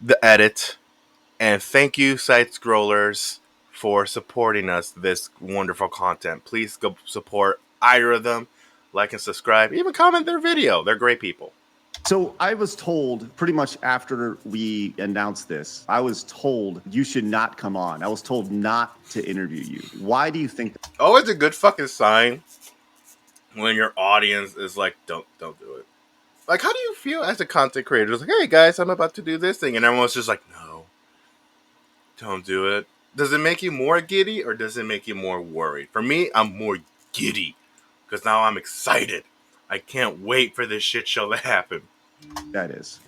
the edit. And thank you, Side Scrollers, for supporting us this wonderful content. Please go support either of them. Like and subscribe. Even comment their video. They're great people. So I was told pretty much after we announced this, I was told you should not come on. I was told not to interview you. Why do you think that? Oh, it's a good fucking sign when your audience is like, don't do it. Like, how do you feel as a content creator? It's like, hey guys, I'm about to do this thing. And everyone's just like, no, don't do it. Does it make you more giddy or does it make you more worried? For me, I'm more giddy because now I'm excited. I can't wait for this shit show to happen. That is.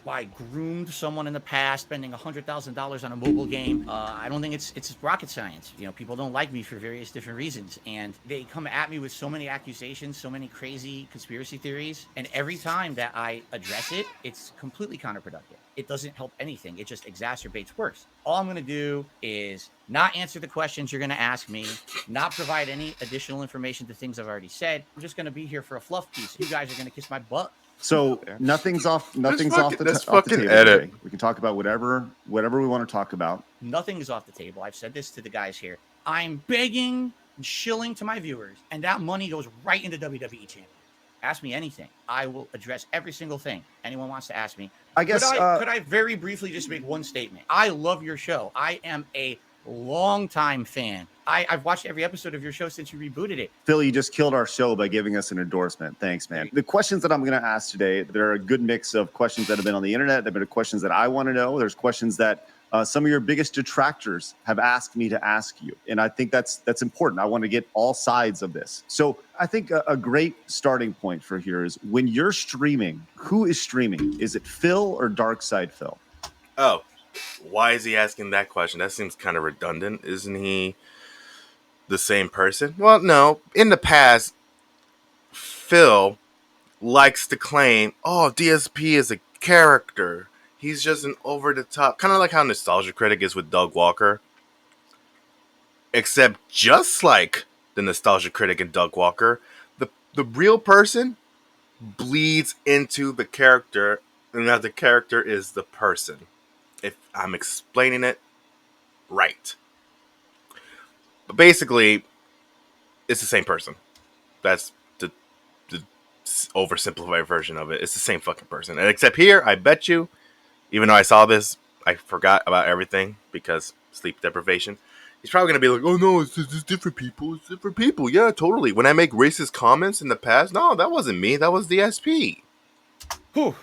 I groomed someone in the past, spending $100,000 on a mobile game. I don't think it's rocket science. You know, people don't like me for various different reasons, and they come at me with so many accusations, so many crazy conspiracy theories, and every time that I address it, it's completely counterproductive. It doesn't help anything. It just exacerbates worse. All I'm going to do is not answer the questions you're going to ask me, not provide any additional information to things I've already said. I'm just going to be here for a fluff piece. You guys are going to kiss my butt. So nothing's off the table. Edit. Okay? We can talk about whatever we want to talk about. Nothing is off the table. I've said this to the guys here. I'm begging and shilling to my viewers, and that money goes right into WWE champion. Ask me anything. I will address every single thing anyone wants to ask me. I guess. Could I very briefly just make one statement? I love your show. I am a longtime fan. I've watched every episode of your show since you rebooted it. Phil, you just killed our show by giving us an endorsement. Thanks, man. The questions that I'm going to ask today, there are a good mix of questions that have been on the internet. There have been questions that I want to know. There's questions that some of your biggest detractors have asked me to ask you. And I think that's important. I want to get all sides of this. So I think a great starting point for here is when you're streaming, who is streaming? Is it Phil or Darkside Phil? Oh, why is he asking that question? That seems kind of redundant. Isn't he the same person? Well, no. In the past, Phil likes to claim, oh, DSP is a character. He's just an over-the-top, kind of like how Nostalgia Critic is with Doug Walker. Except just like the Nostalgia Critic and Doug Walker, the real person bleeds into the character, and now the character is the person. If I'm explaining it right. But basically, it's the same person. That's the oversimplified version of it. It's the same fucking person. And except here, I bet you, even though I saw this, I forgot about everything because sleep deprivation. He's probably going to be like, oh no, it's different people. It's different people. Yeah, totally. When I make racist comments in the past, no, that wasn't me. That was DSP. Whew.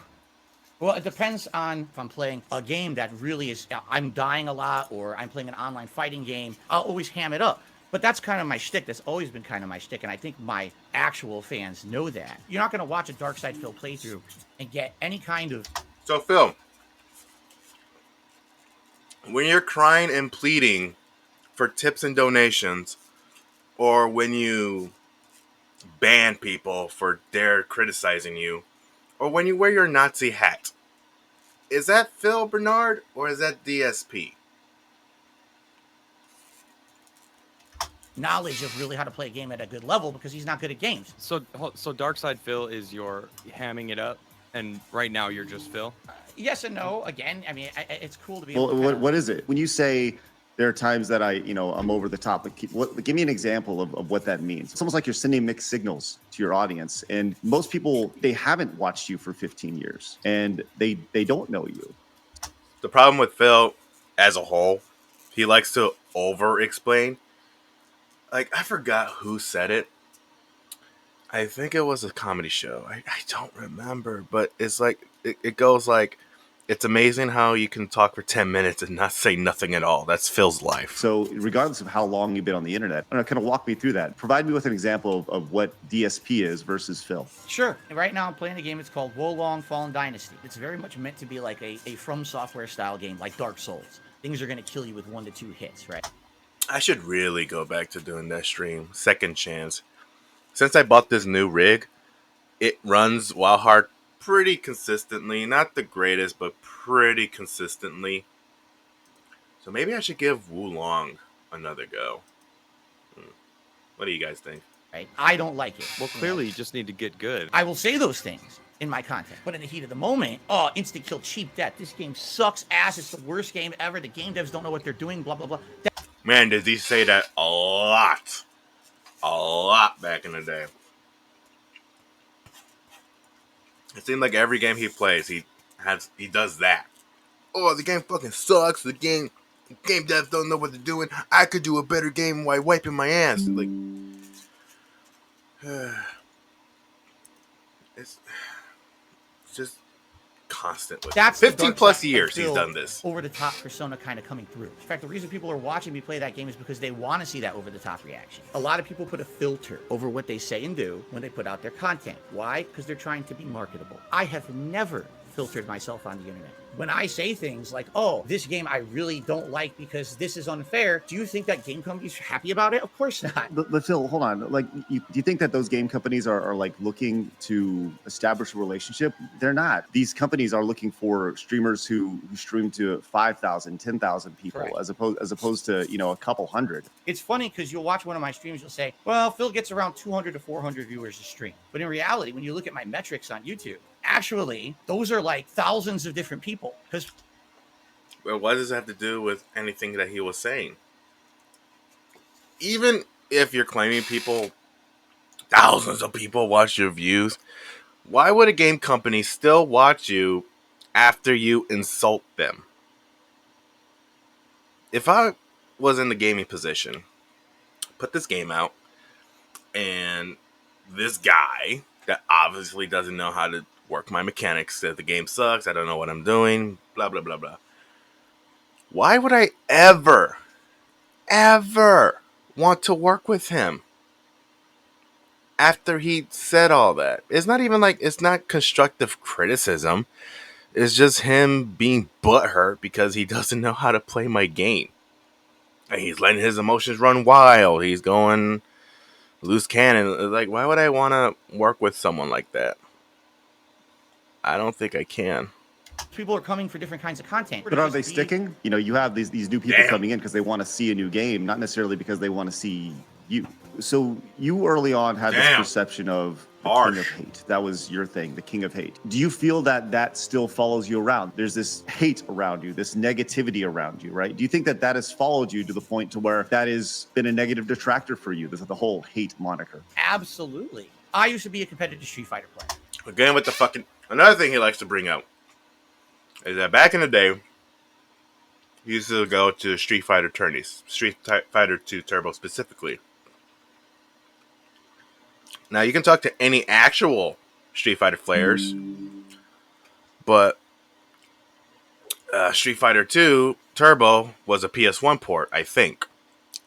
Well, it depends on if I'm playing a game that really is, I'm dying a lot, or I'm playing an online fighting game. I'll always ham it up. But that's kind of my shtick. That's always been kind of my shtick, and I think my actual fans know that. You're not going to watch a Darkside Phil playthrough and get any kind of... So, Phil, when you're crying and pleading for tips and donations, or when you ban people for dare criticizing you, or when you wear your Nazi hat, is that Phil Bernard or is that DSP? knowledge of really how to play a game at a good level because he's not good at games. So Darkside Phil is your hamming it up, and right now you're just Phil? Yes and no. Again, I mean, it's cool to be Well, able to what is it? When you say there are times that I'm over the top, like, give me an example of what that means. It's almost like you're sending mixed signals to your audience. And most people, they haven't watched you for 15 years and they don't know you. The problem with Phil as a whole, he likes to over-explain. Like, I forgot who said it. I think it was a comedy show. I don't remember, but it's like, it goes like, it's amazing how you can talk for 10 minutes and not say nothing at all. That's Phil's life. So regardless of how long you've been on the internet, kind of walk me through that. Provide me with an example of what DSP is versus Phil. Sure. Right now I'm playing a game. It's called Wolong Fallen Dynasty. It's very much meant to be like a From Software style game, like Dark Souls. Things are going to kill you with 1 to 2 hits, right? I should really go back to doing that stream. Second chance. Since I bought this new rig, it runs Wild Heart pretty consistently. Not the greatest, but pretty consistently. So maybe I should give Wolong another go. What do you guys think? Right? I don't like it. Well, clearly you just need to get good. I will say those things. in my content. But in the heat of the moment, oh, instant kill, cheap death. This game sucks ass. It's the worst game ever. The game devs don't know what they're doing, blah, blah, blah. Man, did he say that a lot. A lot back in the day. It seemed like every game he plays, he does that. Oh, the game fucking sucks. The game devs don't know what they're doing. I could do a better game while wiping my ass. Like, it's just constant with That's 15 plus years he's done this. Over the top persona kind of coming through. In fact, the reason people are watching me play that game is because they want to see that over the top reaction. A lot of people put a filter over what they say and do when they put out their content. Why? Because they're trying to be marketable. I have never filtered myself on the internet. When I say things like, oh, this game I really don't like because this is unfair, do you think that game companies are happy about it? Of course not. But Phil, hold on. Like, do you think that those game companies are like looking to establish a relationship? They're not. These companies are looking for streamers who stream to 5,000, 10,000 people, Correct. as opposed to, you know, a couple hundred. It's funny because you'll watch one of my streams, you'll say, well, Phil gets around 200 to 400 viewers a stream. But in reality, when you look at my metrics on YouTube, actually, those are like thousands of different people. Because, well, what does that have to do with anything that he was saying? Even if you're claiming thousands of people watch your views, why would a game company still watch you after you insult them? If I was in the gaming position, put this game out, and this guy that obviously doesn't know how to work my mechanics said the game sucks, I don't know what I'm doing, blah, blah, blah, blah. Why would I ever want to work with him after he said all that? It's not even like, it's not constructive criticism. It's just him being butthurt because he doesn't know how to play my game. And he's letting his emotions run wild. He's going loose cannon. Like, why would I want to work with someone like that? I don't think I can. people are coming for different kinds of content. But are they sticking? You know, you have these new people coming in because they want to see a new game, not necessarily because they want to see you. So you early on had this perception of the king of hate. That was your thing, the king of hate. Do you feel that that still follows you around? There's this hate around you, this negativity around you, right? Do you think that that has followed you to the point to where that has been a negative detractor for you, the whole hate moniker? Absolutely. I used to be a competitive Street Fighter player. Again with the fucking... Another thing he likes to bring up is that back in the day, he used to go to Street Fighter tourneys. Street Fighter 2 Turbo specifically. Now, you can talk to any actual Street Fighter players, but Street Fighter 2 Turbo was a PS1 port, I think.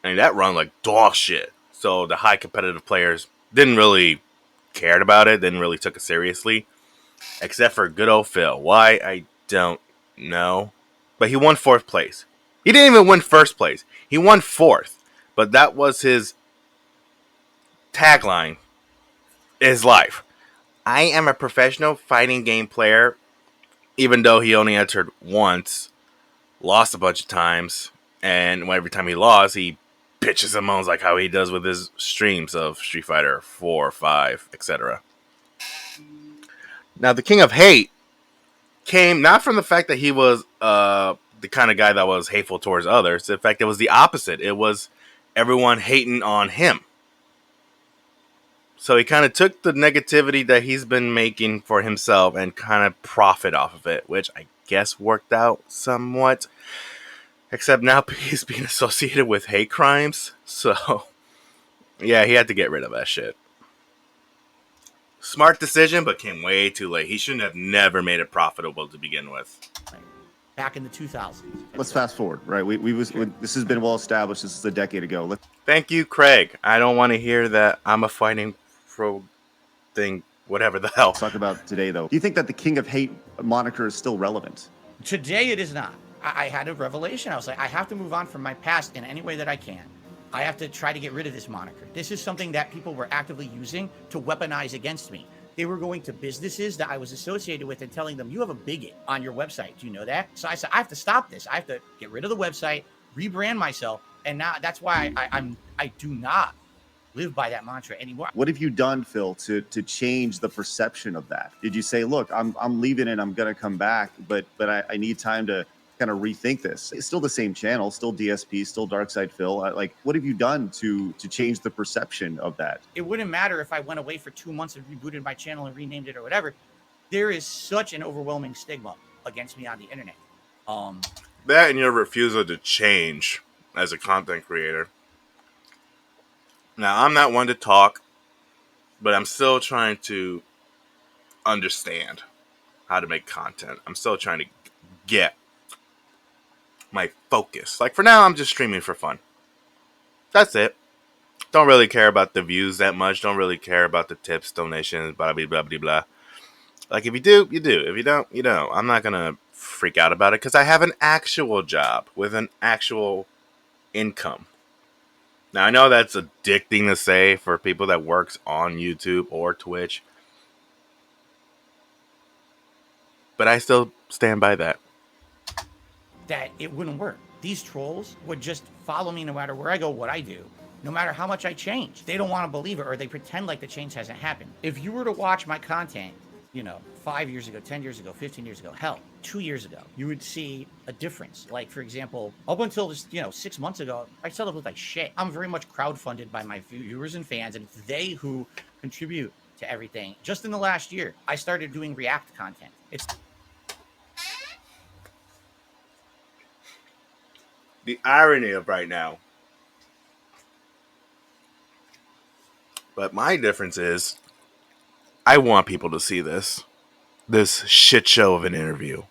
And that run like dog shit. So the high competitive players didn't really cared about it, didn't really took it seriously. Except for good old Phil. Why? I don't know. But he won 4th place. He didn't even win 1st place. He won 4th. But that was his tagline. His life. I am a professional fighting game player. Even though he only entered once. Lost a bunch of times. And every time he lost, he bitches and moans like how he does with his streams of Street Fighter 4, 5, etc. Now, the King of Hate came not from the fact that he was the kind of guy that was hateful towards others. In fact, it was the opposite. It was everyone hating on him. So he kind of took the negativity that he's been making for himself and kind of profit off of it, which I guess worked out somewhat. Except now he's being associated with hate crimes. So, yeah, he had to get rid of that shit. Smart decision, but came way too late. He shouldn't have never made it profitable to begin with. Back in the 2000s. Let's fast forward, right? This has been well established. This is a decade ago. Thank you, Craig. I don't want to hear that I'm a fighting pro thing, whatever the hell. Let's talk about today, though. Do you think that the King of Hate moniker is still relevant? Today, it is not. I had a revelation. I was like, I have to move on from my past in any way that I can. I have to try to get rid of this moniker. This is something that people were actively using to weaponize against me. They were going to businesses that I was associated with and telling them, you have a bigot on your website. Do you know that? So I said, I have to stop this. I have to get rid of the website, rebrand myself. And now that's why I do not live by that mantra anymore. What have you done, Phil, to change the perception of that? Did you say, look, I'm leaving and I'm going to come back, but I need time to kind of rethink this? It's still the same channel, still DSP, still Darkside Phil. Like, what have you done to change the perception of that? It wouldn't matter if I went away for 2 months and rebooted my channel and renamed it or whatever. There is such an overwhelming stigma against me on the internet. That and your refusal to change as a content creator. Now, I'm not one to talk, but I'm still trying to understand how to make content. I'm still trying to get my focus. Like, for now, I'm just streaming for fun. That's it. Don't really care about the views that much. Don't really care about the tips, donations, blah, blah, blah, blah, blah. Like, if you do, you do. If you don't, you don't. I'm not going to freak out about it because I have an actual job with an actual income. Now, I know that's addicting to say for people that works on YouTube or Twitch, but I still stand by that. That it wouldn't work. These trolls would just follow me no matter where I go, what I do, no matter how much I change. They don't want to believe it, or they pretend like the change hasn't happened. If you were to watch my content, 5 years ago, 10 years ago, 15 years ago, hell, 2 years ago, you would see a difference. Like, for example, up until just, 6 months ago, I still look like shit. I'm very much crowdfunded by my viewers and fans, and it's they who contribute to everything. Just in the last year, I started doing React content. It's The irony of right now. But my difference is, I want people to see this shit show of an interview.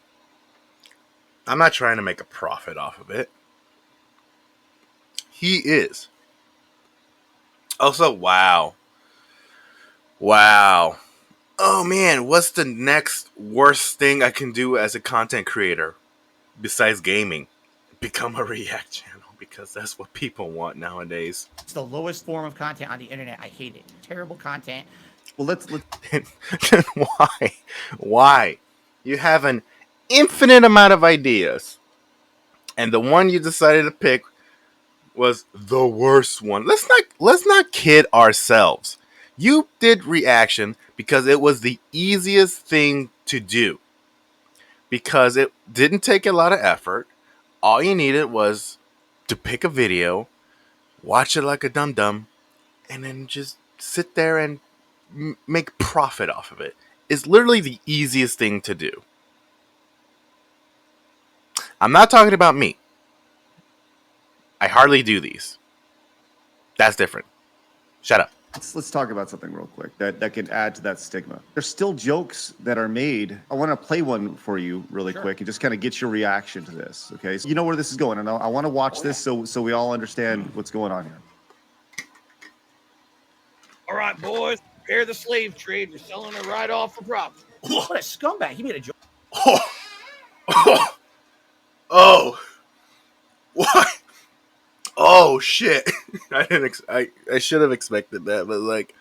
I'm not trying to make a profit off of it. He is. Also, wow. Oh man, what's the next worst thing I can do as a content creator besides gaming? Become a React channel, because that's what people want nowadays. It's the lowest form of content on the internet. I hate it. Terrible content. Well, let's Then why? You have an infinite amount of ideas, and the one you decided to pick was the worst one. Let's not kid ourselves. You did reaction because it was the easiest thing to do, because it didn't take a lot of effort. All you needed was to pick a video, watch it like a dum-dum, and then just sit there and make profit off of it. It's literally the easiest thing to do. I'm not talking about me. I hardly do these. That's different. Shut up. let's talk about something real quick that can add to that stigma. There's still jokes that are made. I want to play one for you really quick and just kind of get your reaction to this. Okay, so you know where this is going, and I want to watch this so we all understand what's going on here. All right, boys, prepare the slave trade. You're selling it right off for profit. What a scumbag! He made a joke. Oh, what? Oh shit! I should have expected that, but like,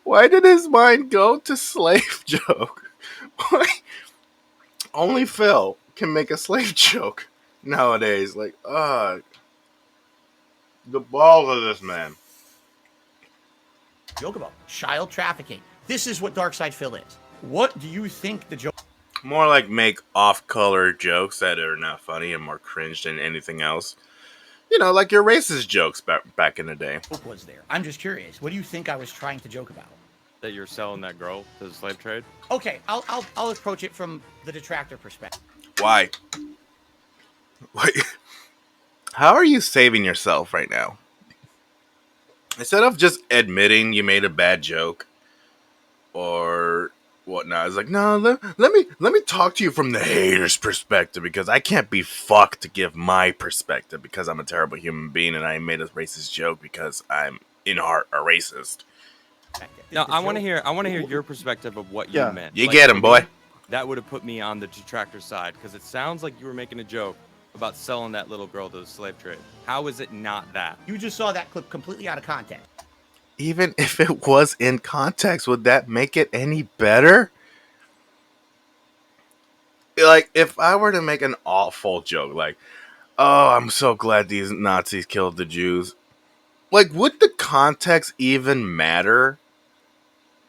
why did his mind go to slave joke? Why? Only Phil can make a slave joke nowadays. Like, the balls of this man. Joke about child trafficking. This is what Darkside Phil is. What do you think the joke? More like make off-color jokes that are not funny and more cringe than anything else. You know, like your racist jokes back in the day. Was there? I'm just curious. What do you think I was trying to joke about? That you're selling that girl to the slave trade? Okay, I'll approach it from the detractor perspective. Why? Wait. How are you saving yourself right now? Instead of just admitting you made a bad joke or whatnot, it's like, no, let me talk to you from the hater's perspective, because I can't be fucked to give my perspective because I'm a terrible human being and I made a racist joke because I'm in heart a racist. No, I want to hear your perspective of what you meant. You get him, boy. That would have put me on the detractor side, because it sounds like you were making a joke about selling that little girl to the slave trade. How is it not that? You just saw that clip completely out of context. Even if it was in context, would that make it any better? Like, if I were to make an awful joke, like, oh, I'm so glad these Nazis killed the Jews. Like, would the context even matter?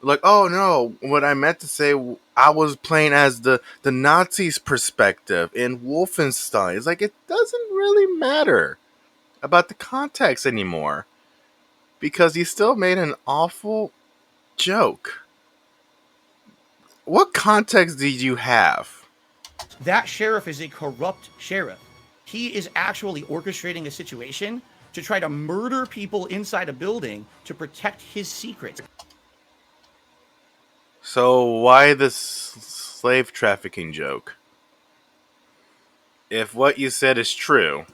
Like, oh no, what I meant to say, I was playing as the Nazis' perspective in Wolfenstein. It's like, it doesn't really matter about the context anymore. Because you still made an awful joke. What context did you have? That sheriff is a corrupt sheriff. He is actually orchestrating a situation to try to murder people inside a building to protect his secrets. So why this slave trafficking joke? If what you said is true,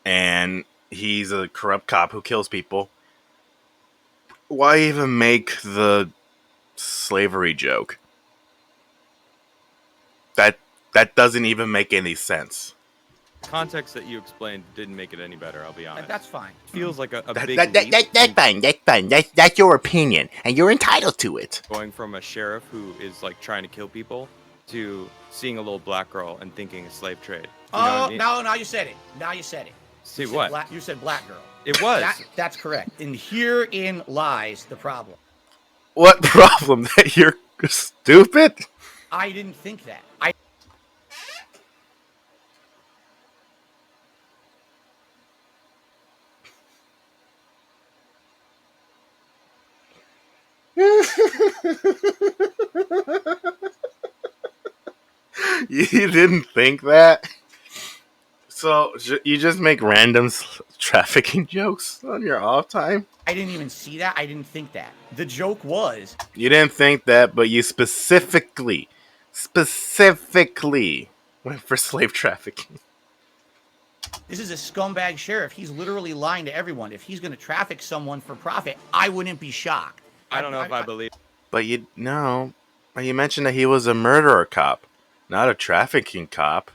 and he's a corrupt cop who kills people, why even make the slavery joke? That doesn't even make any sense. Context that you explained didn't make it any better. I'll be honest. That's fine. Feels like a big That's fine. That's fine. That's your opinion, and you're entitled to it. going from a sheriff who is like trying to kill people to seeing a little black girl and thinking a slave trade. You know what I mean? Now you said it. Now you said it. See You said what? you said black girl. It was. That's correct. And herein lies the problem. What problem? That you're stupid? I didn't think that. You didn't think that? So you just make random trafficking jokes on your off time? I didn't even see that. I didn't think that. The joke was You didn't think that, but you specifically went for slave trafficking. this is a scumbag sheriff. He's literally lying to everyone. If he's going to traffic someone for profit, I wouldn't be shocked. I don't know if I believe. But you mentioned that he was a murderer cop, not a trafficking cop.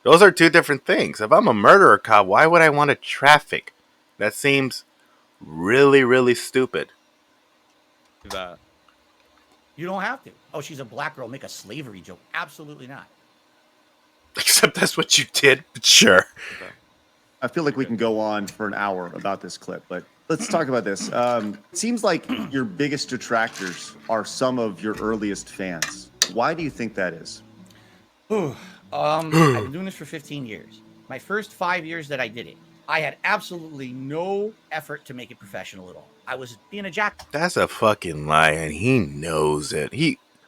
Those are two different things. If I'm a murderer cop, why would I want to traffic? That seems really, really stupid. That. You don't have to. Oh, she's a black girl. Make a slavery joke. Absolutely not. Except that's what you did, but sure. Okay. I feel like we can go on for an hour about this clip, but let's talk about this. It seems like your biggest detractors are some of your earliest fans. Why do you think that is? I've been doing this for 15 years. My first 5 years that I did it, I had absolutely no effort to make it professional at all. I was being a jack. That's a fucking lie, and he knows it.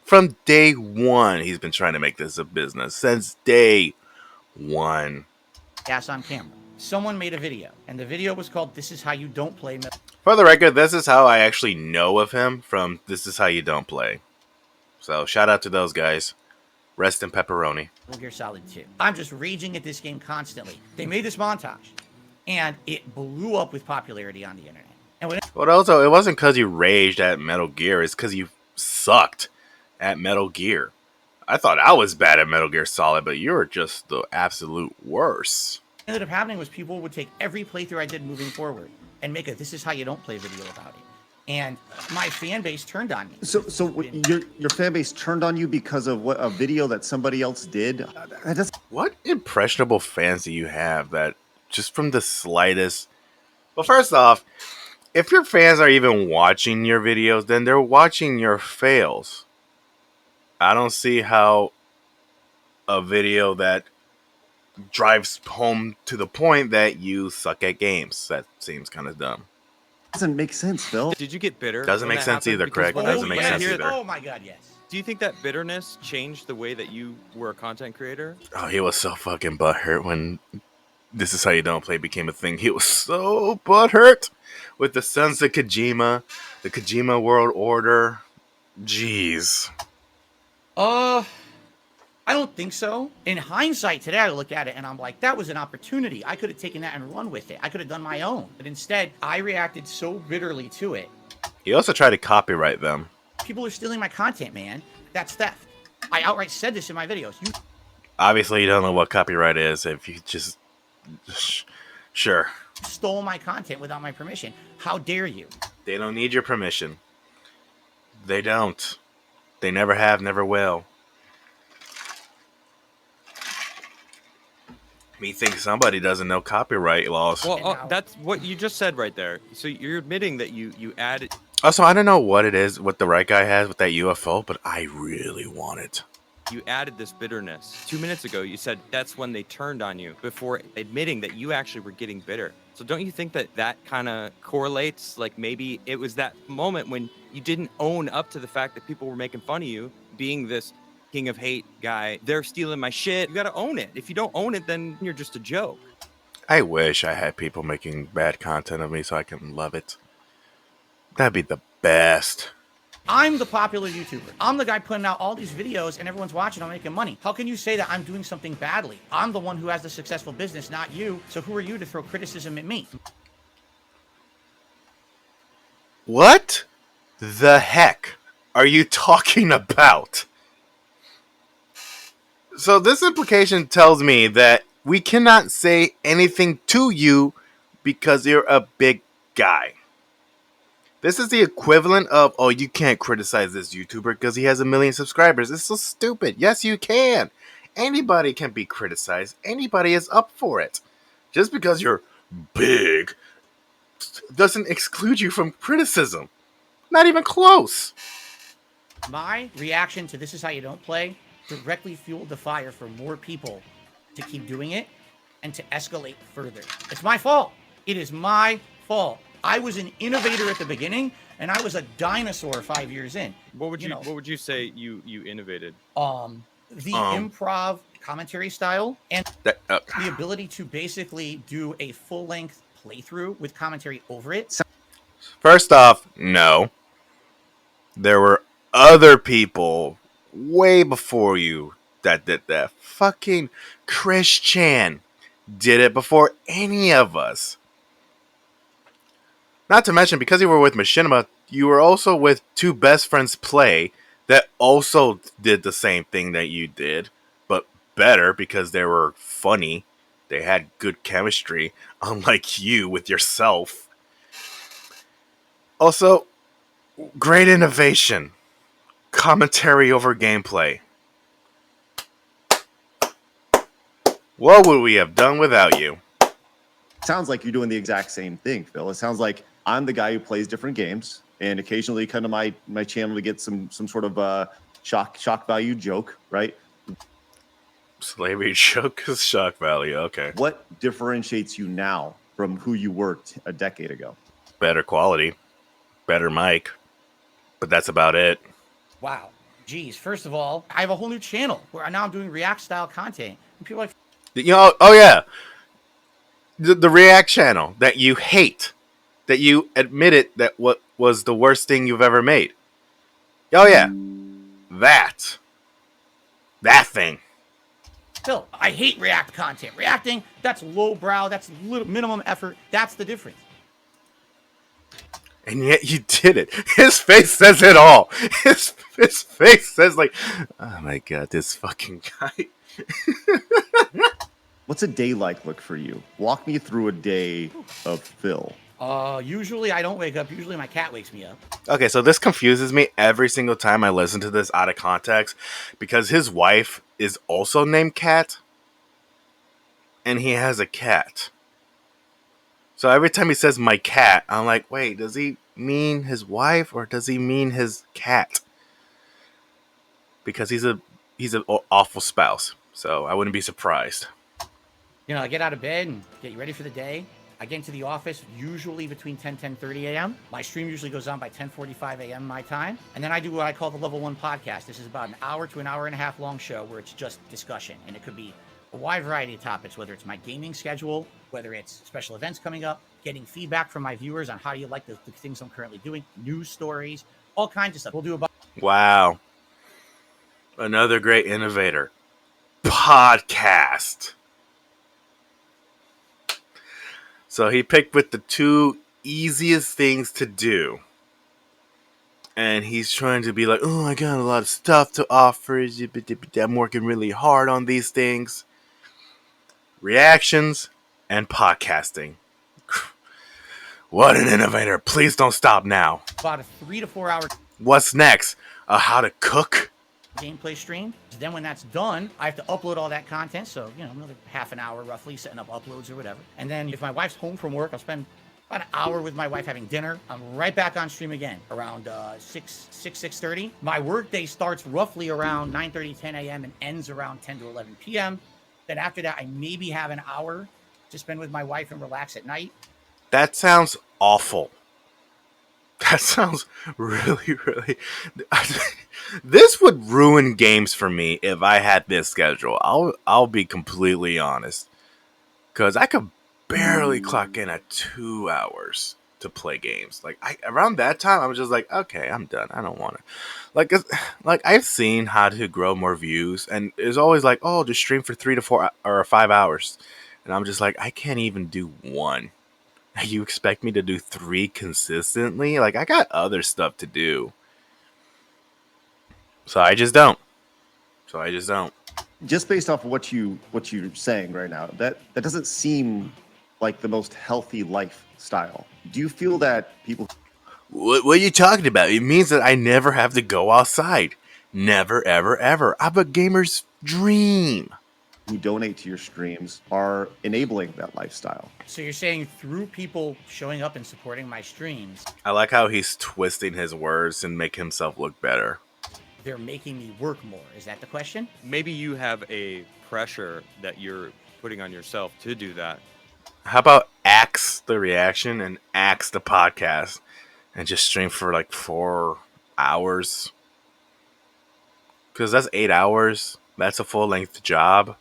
From day one, he's been trying to make this a business. Since day one. Ass on camera. Someone made a video, and the video was called "This Is How You Don't Play Metal For the record, this is how I actually know of him from This Is How You Don't Play. So, shout out to those guys. Rest in pepperoni. Gear Solid 2." I'm just raging at this game constantly. They made this montage, and it blew up with popularity on the internet. And when But also, it wasn't because you raged at Metal Gear. It's because you sucked at Metal Gear. I thought I was bad at Metal Gear Solid, but you were just the absolute worst. what ended up happening was people would take every playthrough I did moving forward and make a "This Is How You Don't Play" video about it. And my fan base turned on me. So your fan base turned on you because of what a video that somebody else did? What impressionable fans do you have that just from the slightest... Well, first off, if your fans are even watching your videos, then they're watching your fails. I don't see how a video that drives home to the point that you suck at games. That seems kind of dumb. Doesn't make sense, Phil. Did you get bitter? Doesn't when make that sense happened? either, Because Craig. when Doesn't I make hear sense that- either. Oh my God, yes. Do you think that bitterness changed the way that you were a content creator? Oh, he was so fucking butthurt when This Is How You Don't Play became a thing. He was so butthurt with the Sons of Kojima, the Kojima World Order. Jeez. I don't think so. In hindsight, today I look at it and I'm like, that was an opportunity. I could have taken that and run with it. I could have done my own. But instead, I reacted so bitterly to it. He also tried to copyright them. People are stealing my content, man. That's theft. I outright said this in my videos. You Obviously, you don't know what copyright is if you just... Sure. stole my content without my permission. How dare you? They don't need your permission. They don't. They never have, never will. Me think somebody doesn't know copyright laws. Well, And now- that's what you just said right there. So you're admitting that you added. Also, I don't know what it is, what the right guy has with that UFO, but I really want it. You added this bitterness. 2 minutes ago, you said that's when they turned on you before admitting that you actually were getting bitter. So don't you think that that kind of correlates? Like maybe it was that moment when you didn't own up to the fact that people were making fun of you being this king of hate guy. They're stealing my shit. You got to own it. If you don't own it, then you're just a joke. I wish I had people making bad content of me so I can love it. That'd be the best. I'm the popular YouTuber. I'm the guy putting out all these videos and everyone's watching. I'm making money. How can you say that I'm doing something badly? I'm the one who has the successful business, not you. So who are you to throw criticism at me? What the heck are you talking about? So this implication tells me that we cannot say anything to you because you're a big guy. This is the equivalent of, oh, you can't criticize this YouTuber because he has 1 million subscribers. It's so stupid. Yes, you can. Anybody can be criticized. Anybody is up for it. Just because you're big doesn't exclude you from criticism. Not even close. My reaction to This Is How You Don't Play directly fueled the fire for more people to keep doing it and to escalate further. It's my fault. It is my fault. I was an innovator at the beginning, and I was a dinosaur 5 years in. What would you say you innovated? The improv commentary style and That, the ability to basically do a full-length playthrough with commentary over it. First off, no. There were other people way before you that did that. Fucking Christian did it before any of us. Not to mention, because you were with Machinima, you were also with Two Best Friends Play that also did the same thing that you did, but better because they were funny. They had good chemistry, unlike you with yourself. Also, great innovation. Commentary over gameplay. What would we have done without you? Sounds like you're doing the exact same thing, Phil. It sounds like I'm the guy who plays different games and occasionally come to my channel to get some sort of shock value joke, right? Slavery joke is shock value. Okay. What differentiates you now from who you were a decade ago? Better quality. Better mic. But that's about it. Wow. Geez. First of all, I have a whole new channel where now I'm doing React style content. And people are like, You know, oh yeah. The React channel that you hate. That you admitted that what was the worst thing you've ever made. Oh yeah. That thing. Phil, I hate React content. Reacting, that's lowbrow. That's minimum effort. That's the difference. And yet you did it. His face says it all. His face says like, oh my god, this fucking guy. What's a day like look for you? Walk me through a day of Phil. Usually I don't wake up. Usually my cat wakes me up. Okay, so this confuses me every single time I listen to this out of context because his wife is also named Cat and he has a cat. So every time he says my cat, I'm like, wait, does he mean his wife or does he mean his cat? Because he's an awful spouse. So I wouldn't be surprised. You know, I get out of bed and get ready for the day. I get into the office usually between 10:30 a.m. My stream usually goes on by 10:45 a.m. my time. And then I do what I call the Level 1 podcast. This is about an hour to an hour and a half long show where it's just discussion. And it could be a wide variety of topics, whether it's my gaming schedule, whether it's special events coming up, getting feedback from my viewers on how you like the things I'm currently doing, news stories, all kinds of stuff. We'll do about... Wow. Another great innovator. Podcast. So he picked with the two easiest things to do. And he's trying to be like, oh, I got a lot of stuff to offer. I'm working really hard on these things. Reactions and podcasting. What an innovator. Please don't stop now. About a 3 to 4 hour... What's next? How to cook? gameplay stream. Then when that's done, I have to upload all that content. So, another half an hour roughly setting up uploads or whatever. And then if my wife's home from work, I'll spend about an hour with my wife having dinner. I'm right back on stream again around 6:30. My work day starts roughly around 9:30, 10 a.m. and ends around 10 to 11 p.m. Then after that, I maybe have an hour to spend with my wife and relax at night. That sounds awful. That sounds really, really. This would ruin games for me if I had this schedule. I'll be completely honest, because I could barely clock in at 2 hours to play games. Like around that time, I was just like, okay, I'm done. I don't want to. Like I've seen how to grow more views, and it's always like, oh, just stream for 3 to 4 or 5 hours, and I'm just like, I can't even do one. You expect me to do 3 consistently? Like I got other stuff to do, so I just don't. Just based off of what you're saying right now, that doesn't seem like the most healthy lifestyle. Do you feel that people? What are you talking about? It means that I never have to go outside. Never, ever, ever. I'm a gamer's dream. Who donate to your streams are enabling that lifestyle? So you're saying through people showing up and supporting my streams, I like how he's twisting his words and make himself look better. they're making me work more. Is that the question? Maybe you have a pressure that you're putting on yourself to do that. How about axe the reaction and axe the podcast and just stream for like 4 hours? Because that's 8 hours. That's a full-length job.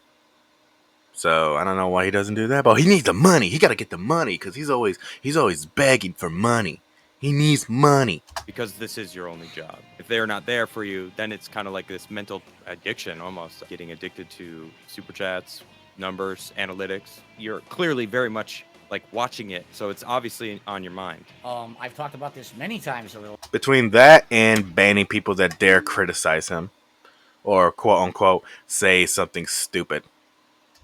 So I don't know why he doesn't do that. But he needs the money. He got to get the money because he's always begging for money. He needs money. Because this is your only job. If they're not there for you, then it's kind of like this mental addiction almost. Getting addicted to super chats, numbers, analytics. You're clearly very much like watching it, so it's obviously on your mind. I've talked about this many times a little. Between that and banning people that dare criticize him or quote unquote say something stupid.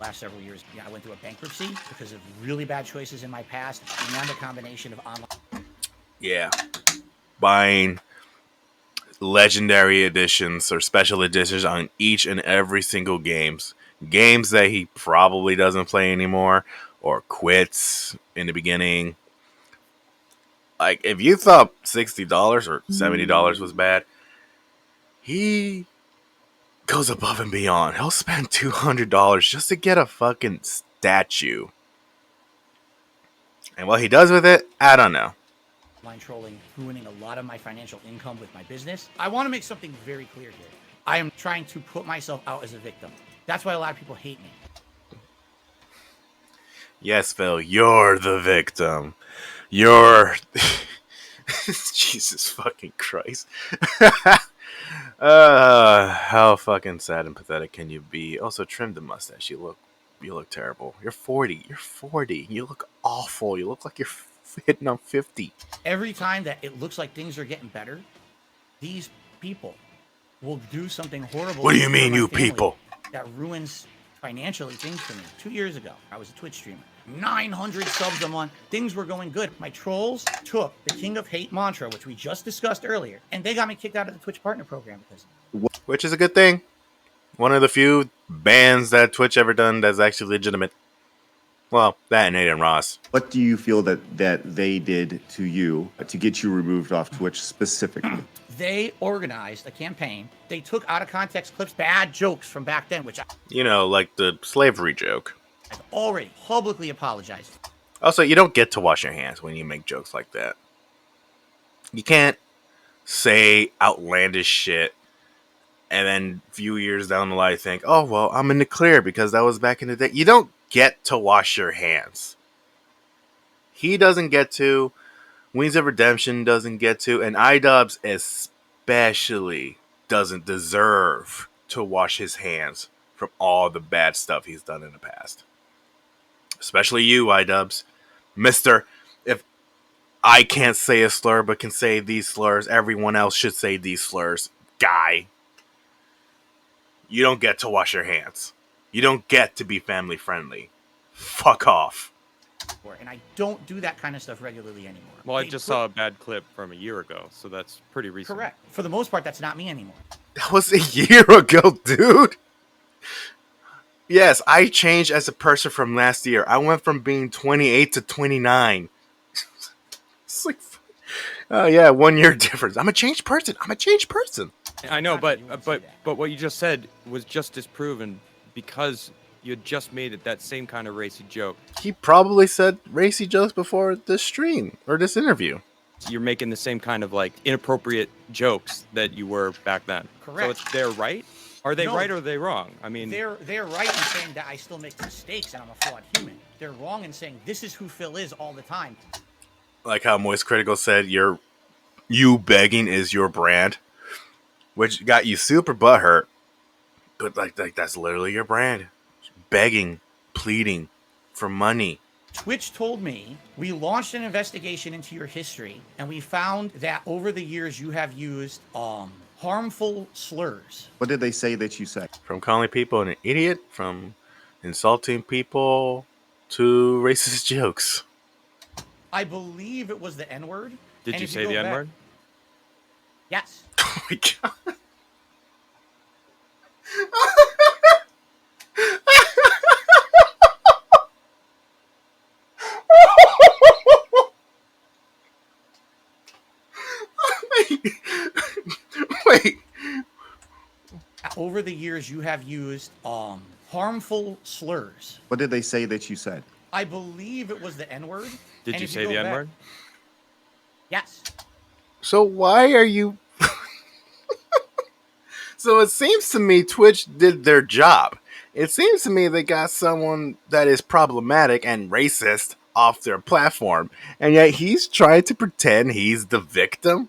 Last several years, I went through a bankruptcy because of really bad choices in my past and the combination of online. Yeah. Buying legendary editions or special editions on each and every single games that he probably doesn't play anymore or quits in the beginning. Like if you thought $60 or $70 was bad, he goes above and beyond. He'll spend $200 just to get a fucking statue. And what he does with it, I don't know. Online trolling, ruining a lot of my financial income with my business. I want to make something very clear here. I am trying to put myself out as a victim. That's why a lot of people hate me. Yes, Phil, you're the victim. You're... Jesus fucking Christ. How fucking sad and pathetic can you be? Also, trim the mustache. You look terrible. You're 40. You look awful. You look like you're hitting on 50. Every time that it looks like things are getting better, these people will do something horrible. What do you mean, you people? That ruins financially things for me. 2 years ago, I was a Twitch streamer. 900 subs a month. Things were going good. My trolls took the King of Hate mantra, which we just discussed earlier, and they got me kicked out of the Twitch partner program because of it. Which is a good thing. One of the few bans that Twitch ever done that's actually legitimate. Well, that and Aiden Ross. What do you feel that they did to you to get you removed off Twitch specifically? They organized a campaign. They took out of context clips, bad jokes from back then, which Like the slavery joke. I've already publicly apologized. Also, you don't get to wash your hands when you make jokes like that. You can't say outlandish shit and then a few years down the line think, oh, well, I'm in the clear because that was back in the day. You don't get to wash your hands. He doesn't get to. Wings of Redemption doesn't get to. And iDubbbz especially doesn't deserve to wash his hands from all the bad stuff he's done in the past. Especially you, iDubbbz. Mister, if I can't say a slur but can say these slurs, everyone else should say these slurs. Guy. You don't get to wash your hands. You don't get to be family friendly. Fuck off. And I don't do that kind of stuff regularly anymore. Well, I just saw a bad clip from a year ago, so that's pretty recent. Correct. For the most part, that's not me anymore. That was a year ago, dude. Yes, I changed as a person from last year. I went from being 28 to 29. It's like, oh yeah, 1 year difference. I'm a changed person. I know, Not that but you would but say that. but what you just said was just disproven because you had just made it that same kind of racy joke. He probably said racy jokes before this stream or this interview. You're making the same kind of like inappropriate jokes that you were back then. Correct. So they're right. Are they No. right or are they wrong? I mean, They're right in saying that I still make mistakes and I'm a flawed human. They're wrong in saying this is who Phil is all the time. Like how Moist Critical said, you begging is your brand, which got you super butthurt. But like that's literally your brand. Begging, pleading for money. Twitch told me we launched an investigation into your history and we found that over the years you have used harmful slurs. What did they say that you said? From calling people an idiot, from insulting people to racist jokes. I believe it was the N-word. did And you if say go the back- N-word? Yes. Oh my god. Wait. Over the years you have used harmful slurs. What did they say that you said? I believe it was the N-word. Did And you if say go the back- N-word? Yes. So why are you... So it seems to me Twitch did their job. It seems to me they got someone that is problematic and racist off their platform, and yet he's trying to pretend he's the victim.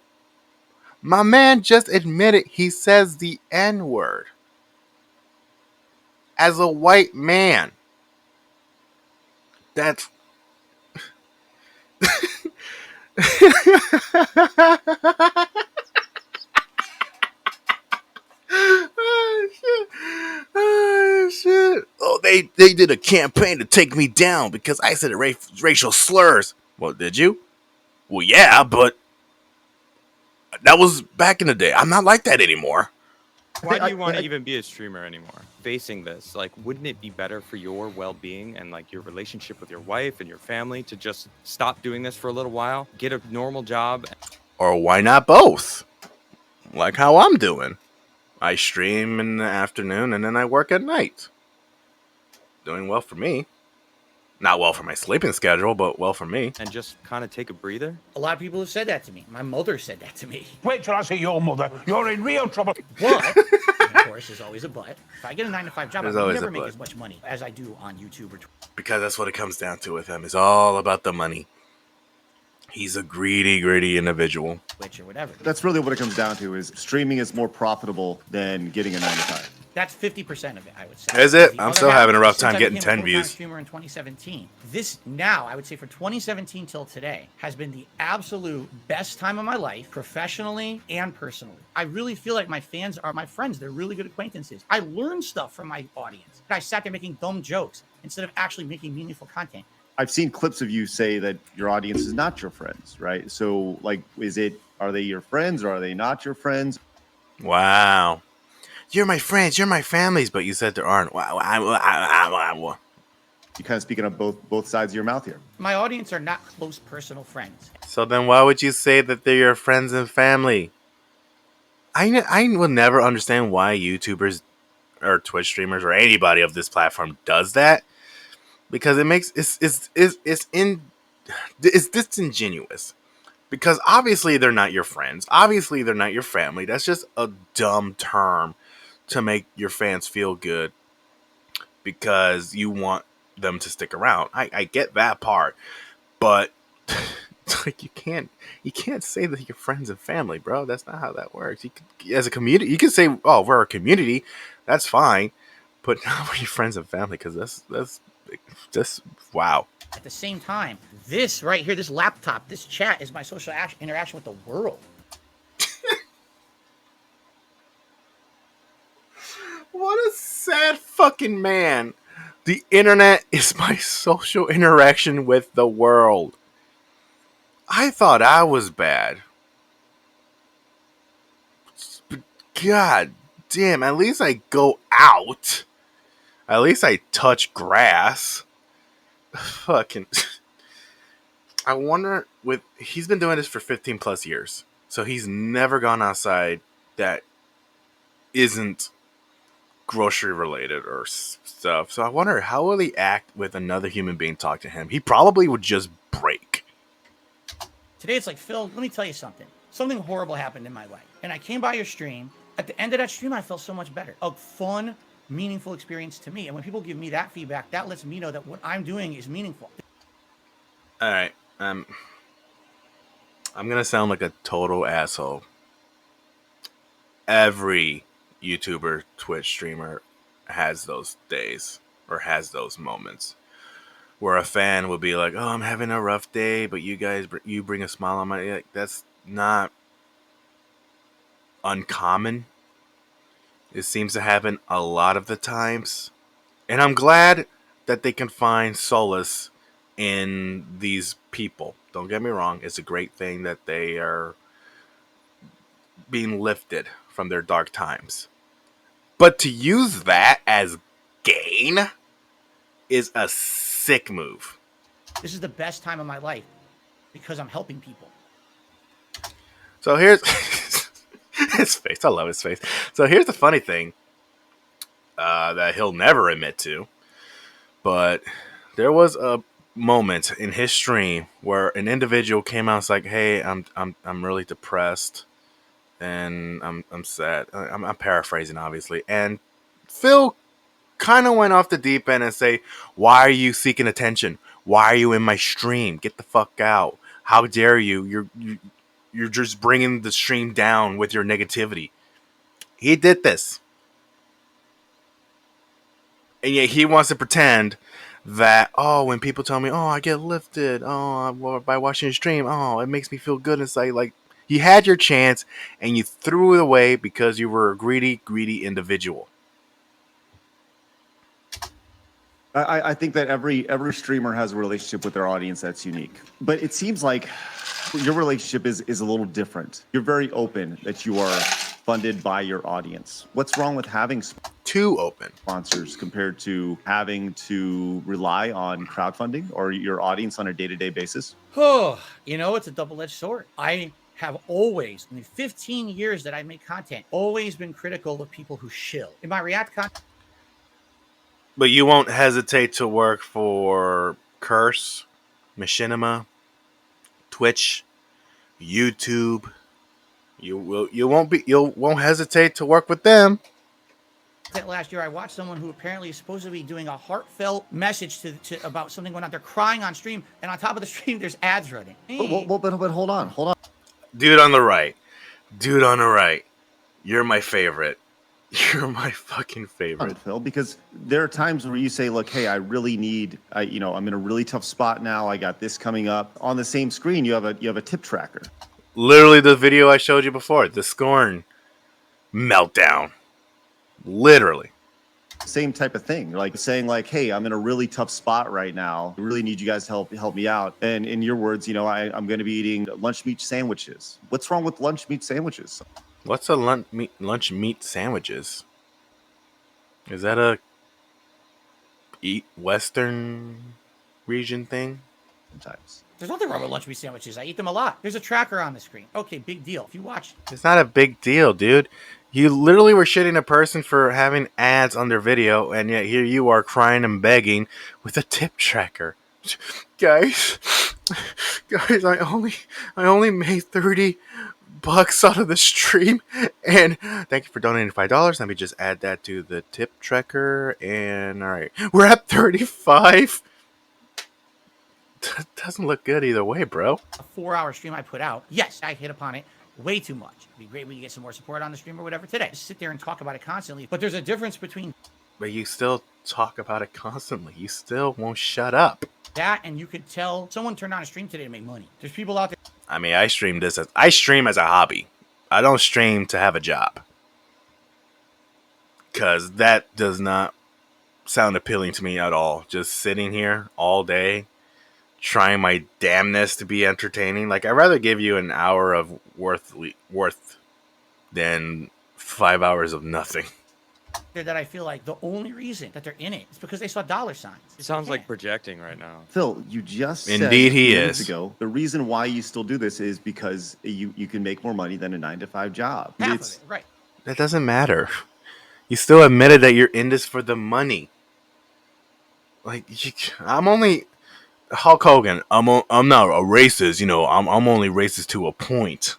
My man just admitted he says the N-word. As a white man. That's... Oh shit! Oh shit! Oh, they did a campaign to take me down because I said racial slurs. Well, did you? Well, yeah, but that was back in the day. I'm not like that anymore. Why do I- you want I- to even be a streamer anymore? Facing this, like, wouldn't it be better for your well-being and like your relationship with your wife and your family to just stop doing this for a little while, get a normal job? Or why not both? Like how I'm doing. I stream in the afternoon and then I work at night. Doing well for me. Not well for my sleeping schedule, but well for me. And just kind of take a breather? A lot of people have said that to me. My mother said that to me. Wait till I see your mother. You're in real trouble. But, of course, there's always a but. If I get a 9-to-5 job, There's I would always never a make but. as much money as I do on YouTube or Twitch. Because that's what it comes down to with him. It's all about the money. He's a greedy individual. Or whatever. That's really what it comes down to, is streaming is more profitable than getting a 9-to-5. That's 50% of it, I would say. Is it? The I'm other still half, having a rough since time I getting became a 10 full-time views. streamer in 2017. This now, I would say, for 2017 till today, has been the absolute best time of my life, professionally and personally. I really feel like my fans are my friends. They're really good acquaintances. I learn stuff from my audience. I sat there making dumb jokes instead of actually making meaningful content. I've seen clips of you say that your audience is not your friends, right? So, like, are they your friends or are they not your friends? Wow. You're my friends, you're my families, but you said there aren't. Wow. You kind of speaking of both sides of your mouth here. My audience are not close personal friends. So then why would you say that they're your friends and family? I will never understand why YouTubers or Twitch streamers or anybody of this platform does that. Because it makes it's disingenuous. Because obviously they're not your friends. Obviously they're not your family. That's just a dumb term to make your fans feel good because you want them to stick around. I get that part. But like you can't say that you're friends and family, bro. That's not how that works. You could, as a community, you can say, "Oh, we're a community." That's fine. But not with your friends and family, because that's just wow. At the same time, this right here, this laptop, this chat is my social interaction with the world. What a sad fucking man. The internet is my social interaction with the world. I thought I was bad. God damn, at least I go out. At least I touch grass. Fucking. I wonder, he's been doing this for 15 plus years. So he's never gone outside that isn't grocery related or stuff. So I wonder, how will he act with another human being talk to him? He probably would just break. Today it's like, Phil, let me tell you something. Something horrible happened in my life. And I came by your stream. At the end of that stream, I felt so much better. A fun, meaningful experience to me. And when people give me that feedback, that lets me know that what I'm doing is meaningful. All right. I'm going to sound like a total asshole. Every YouTuber, Twitch streamer has those days or has those moments where a fan will be like, "Oh, I'm having a rough day, but you bring a smile on my," like, that's not uncommon. It seems to happen a lot of the times, and I'm glad that they can find solace in these people. Don't get me wrong, it's a great thing that they are being lifted from their dark times. But to use that as gain is a sick move. This is the best time of my life because I'm helping people. So here's his face. I love his face. So here's the funny thing that he'll never admit to. But there was a moment in his stream where an individual came out and was like, "Hey, I'm really depressed and I'm sad." I'm paraphrasing, obviously. And Phil kind of went off the deep end and say, "Why are you seeking attention? Why are you in my stream? Get the fuck out! How dare you? You're just bringing the stream down with your negativity." He did this, and yet he wants to pretend that, oh, when people tell me, oh, I get lifted, by watching your stream, oh, it makes me feel good inside. Like, you had your chance and you threw it away because you were a greedy individual. I think that every streamer has a relationship with their audience that's unique. But it seems like your relationship is a little different. You're very open that you are funded by your audience. What's wrong with having Too open. sponsors compared to having to rely on crowdfunding or your audience on a day-to-day basis? Oh, it's a double-edged sword. I have always, in the 15 years that I make content, always been critical of people who shill. In my React content, But you won't hesitate to work for Curse, Machinima, Twitch, YouTube. You won't hesitate to work with them. last year I watched someone who apparently is supposed to be doing a heartfelt message to about something going on. They're crying on stream, and on top of the stream there's ads running. But hold on. Dude on the right. You're my favorite. You're my fucking favorite, Phil, because there are times where you say, look, hey, I really need, I'm in a really tough spot now. I got this coming up. On the same screen, you have a tip tracker. Literally the video I showed you before, the Scorn meltdown. Literally. Same type of thing, like saying like, hey, I'm in a really tough spot right now. I really need you guys to help me out. And in your words, I'm going to be eating lunch meat sandwiches. What's wrong with lunch meat sandwiches? What's a lunch meat sandwiches? Is that a eat Western region thing? Sometimes. There's nothing wrong with lunch meat sandwiches. I eat them a lot. There's a tracker on the screen. Okay, big deal. If you watch, It's not a big deal, dude. You literally were shitting a person for having ads on their video, and yet here you are crying and begging with a tip tracker. Guys, I only made $30 out of the stream, and thank you for donating $5. Let me just add that to the tip tracker, and all right, we're at 35. Doesn't look good either way, bro. a 4-hour stream I put out, yes, I hit upon it way too much. It'd be great when you get some more support on the stream or whatever today. Just sit there and talk about it constantly. But there's a difference between But you still talk about it constantly. You still won't shut up. that and you could tell someone turned on a stream today to make money. There's people out there. I mean, I stream as a hobby. I don't stream to have a job. Because that does not sound appealing to me at all. Just sitting here all day, trying my damnness to be entertaining. Like, I'd rather give you an hour of worth than 5 hours of nothing. that I feel like the only reason that they're in it is because they saw dollar signs. It sounds like projecting right now. Phil, you just said Indeed he a few minutes is. ago, the reason why you still do this is because you can make more money than a 9-to-5 job. Half of it, right? That doesn't matter. You still admitted that you're in this for the money. Like, I'm only Hulk Hogan. I'm not a racist. You know, I'm only racist to a point.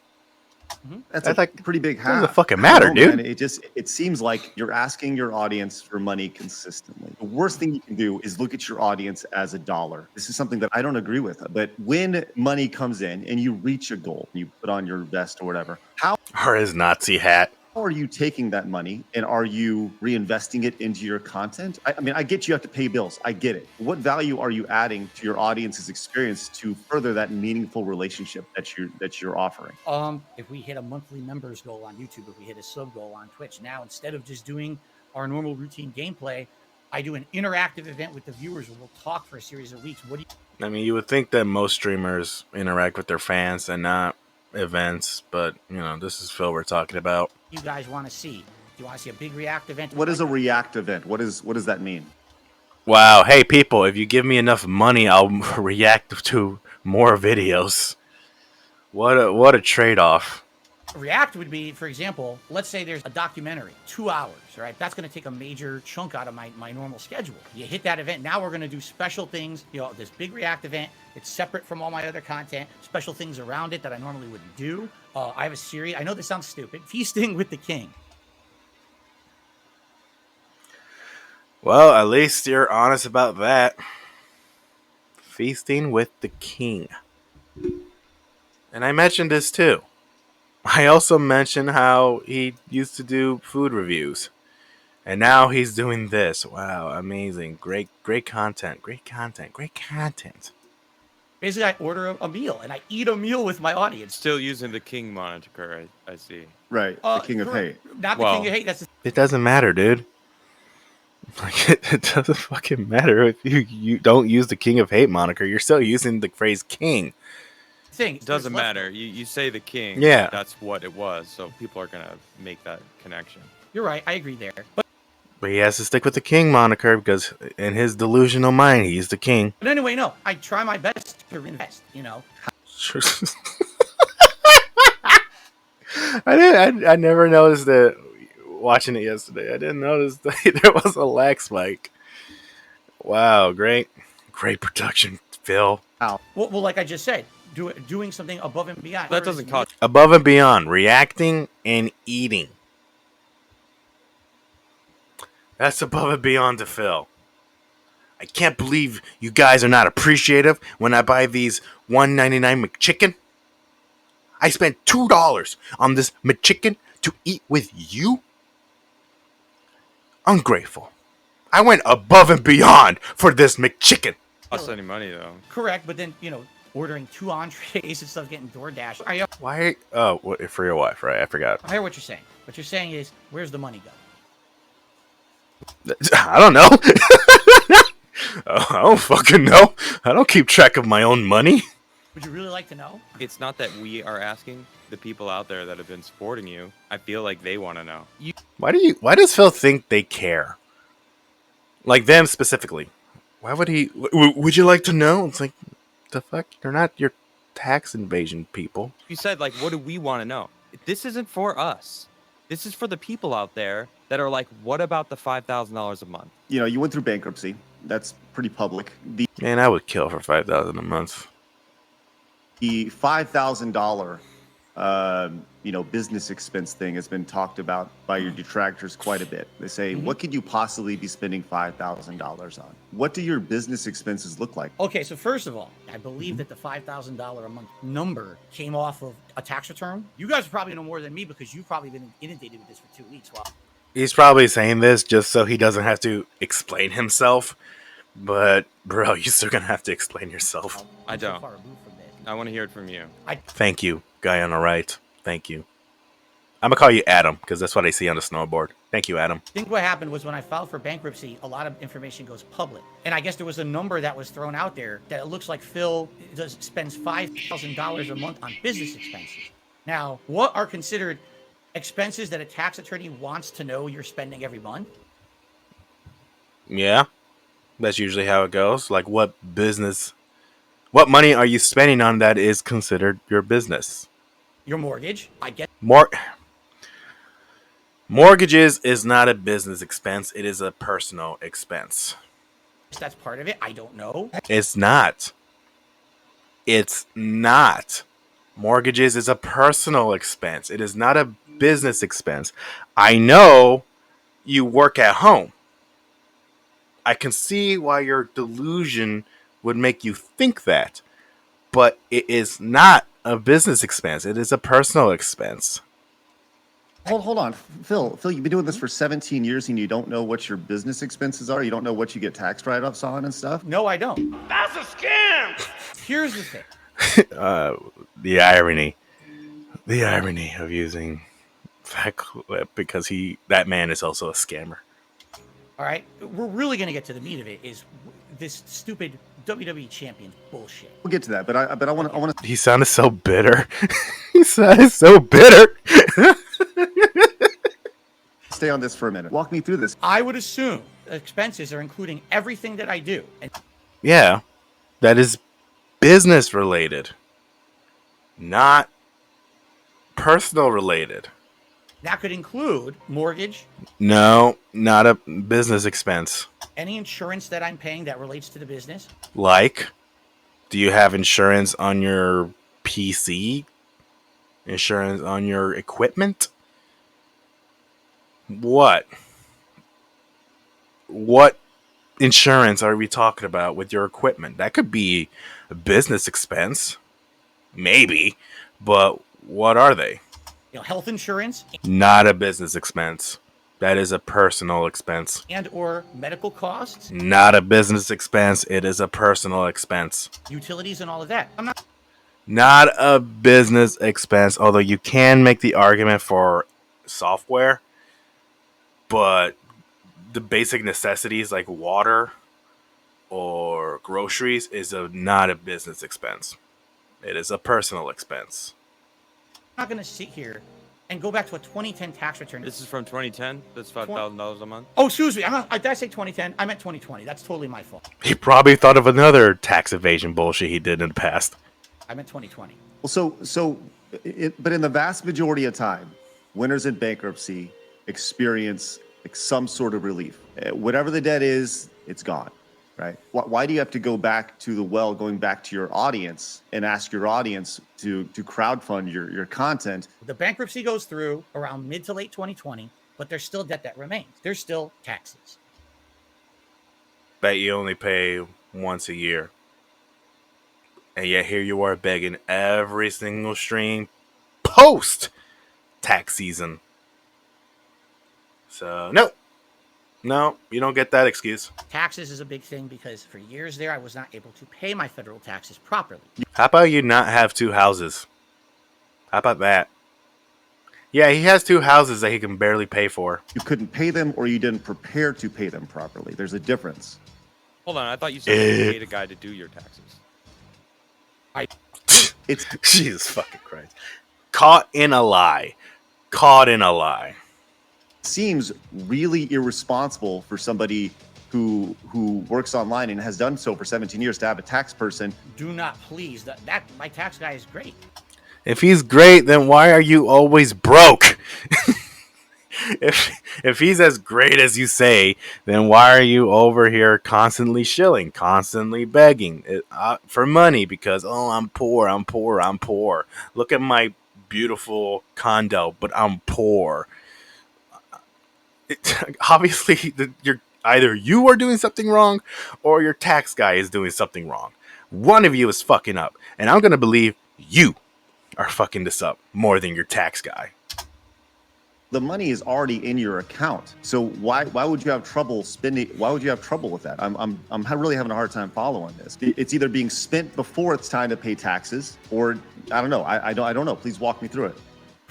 That's a pretty big half. Doesn't fucking matter, dude. Man. It seems like you're asking your audience for money consistently. The worst thing you can do is look at your audience as a dollar. This is something that I don't agree with. But when money comes in and you reach a goal, you put on your vest or whatever, how Or his Nazi hat. are you taking that money and are you reinvesting it into your content? I mean, I get you have to pay bills. I get it. What value are you adding to your audience's experience to further that meaningful relationship that you're offering? If we hit a monthly members goal on YouTube, if we hit a sub goal on Twitch, now instead of just doing our normal routine gameplay, I do an interactive event with the viewers where we'll talk for a series of weeks. I mean, you would think that most streamers interact with their fans and not events, but you know, this is Phil we're talking about. You guys want to see? Do you want to see a big React event? What is a React event? What does that mean? Wow, hey people, if you give me enough money, I'll react to more videos. What a trade-off. React would be, for example, let's say there's a documentary, 2 hours, right? That's going to take a major chunk out of my normal schedule. You hit that event. Now we're going to do special things. You know, this big React event, it's separate from all my other content, special things around it that I normally wouldn't do. I have a series. I know this sounds stupid. Feasting with the King. Well, at least you're honest about that. Feasting with the King. And I mentioned this too. I also mentioned how he used to do food reviews. And now he's doing this. Wow, amazing. Great content. Great content. Basically, I order a meal and I eat a meal with my audience. Still using the King moniker, I see. Right, the King of Hate. Not the King of Hate. That's It doesn't matter, dude. Like, it doesn't fucking matter if you don't use the King of Hate moniker. You're still using the phrase king. the thing. It doesn't matter. You say the King. Yeah. That's what it was. So people are gonna make that connection. You're right. I agree there. But he has to stick with the king moniker because in his delusional mind, he's the king. But anyway, no. I try my best to invest, you know. Sure. I never noticed that watching it yesterday. I didn't notice that there was a lag spike. Wow, great production, Phil. Well, like I just said, doing something above and beyond. That doesn't cost. Above and beyond, reacting and eating. That's above and beyond to Phil. I can't believe you guys are not appreciative when I buy these $1.99 McChicken. I spent $2 on this McChicken to eat with you? Ungrateful. I went above and beyond for this McChicken. Cost any money though. Correct, but then, you know, ordering 2 entrees and stuff, getting DoorDash. Why? Oh, for your wife, right? I forgot. I hear what you're saying. What you're saying is, where's the money go? I don't know. I don't fucking know. I don't keep track of my own money. Would you really like to know? It's not that we are asking. The people out there that have been supporting you, I feel like they want to know. Why does Phil think they care? Like them specifically. Why would he? Would you like to know? It's like, the fuck? You're not your tax invasion people. You said, like, what do we want to know? This isn't for us. This is for the people out there that are like, what about the $5,000 a month? You know, you went through bankruptcy. That's pretty public. Man, I would kill for $5,000 a month. The $5,000, business expense thing has been talked about by your detractors quite a bit. They say, what could you possibly be spending $5,000 on? What do your business expenses look like? Okay, so first of all, I believe that the $5,000 a month number came off of a tax return. You guys probably know more than me because you've probably been inundated with this for 2 weeks. Well, He's probably saying this just so he doesn't have to explain himself. But, bro, you're still going to have to explain yourself. I don't. So far removed from this. I want to hear it from you. Thank you, guy on the right. Thank you. I'm going to call you Adam because that's what I see on the snowboard. Thank you, Adam. I think what happened was when I filed for bankruptcy, a lot of information goes public. And I guess there was a number that was thrown out there that it looks like Phil spends $5,000 a month on business expenses. Now, what are considered expenses that a tax attorney wants to know you're spending every month? Yeah, that's usually how it goes. Like, what what money are you spending on that is considered your business? Your mortgage, I get. Mortgages is not a business expense. It is a personal expense. That's part of it. I don't know. It's not. It's not. Mortgages is a personal expense. It is not a business expense. I know you work at home. I can see why your delusion would make you think that. But it is not a business expense. It is a personal expense. Hold on, Phil. Phil, you've been doing this for 17 years and you don't know what your business expenses are? You don't know what you get tax write-offs on and stuff? No, I don't. That's a scam! Here's the thing. The irony of using that clip because that man is also a scammer. All right, we're really gonna get to the meat of it. Is this stupid WWE champion bullshit? We'll get to that, but I want to. He sounded so bitter. He sounded so bitter. Stay on this for a minute. Walk me through this. I would assume expenses are including everything that I do. And Yeah, that is business related, not personal related. that could include mortgage, No, not a business expense. any insurance that I'm paying that relates to the business. Like, do you have insurance on your PC? Insurance on your equipment? What insurance are we talking about with your equipment? That could be a business expense, maybe, but what are they? You know, health insurance Not a business expense. That is a personal expense. and or medical costs, Not a business expense. It is a personal expense. utilities, and all of that. I'm Not a business expense, although you can make the argument for software, but the basic necessities like water or groceries is not a business expense. It is a personal expense. not going to sit here and go back to a 2010 tax return. This is from 2010. That's $5,000 a month. Oh, excuse me. Did I say 2010? I meant 2020. That's totally my fault. He probably thought of another tax evasion bullshit he did in the past. I meant 2020. Well, but in the vast majority of time, winners in bankruptcy experience some sort of relief. Whatever the debt is, it's gone, right? Why do you have to go back to the well, going back to your audience and ask your audience to crowdfund your content? The bankruptcy goes through around mid to late 2020, but there's still debt that remains. There's still taxes. That you only pay once a year. And yet here you are begging every single stream post tax season. So, no, you don't get that excuse. Taxes is a big thing because for years there, I was not able to pay my federal taxes properly. How about you not have two houses? How about that? Yeah, he has two houses that he can barely pay for. You couldn't pay them or you didn't prepare to pay them properly. There's a difference. Hold on, I thought you said you paid a guy to do your taxes. It's Jesus fucking Christ. Caught in a lie. Caught in a lie. seems really irresponsible for somebody who works online and has done so for 17 years to have a tax person. Do not please. That my tax guy is great. If he's great, then why are you always broke? If he's as great as you say, then why are you over here constantly shilling, constantly begging for money because, oh, I'm poor. Look at my beautiful condo, but I'm poor. Obviously, either you are doing something wrong or your tax guy is doing something wrong. One of you is fucking up, and I'm going to believe you are fucking this up more than your tax guy. The money is already in your account. So why would you have trouble spending? Why would you have trouble with that? I'm really having a hard time following this. It's either being spent before it's time to pay taxes, or I don't know. I don't know. Please walk me through it.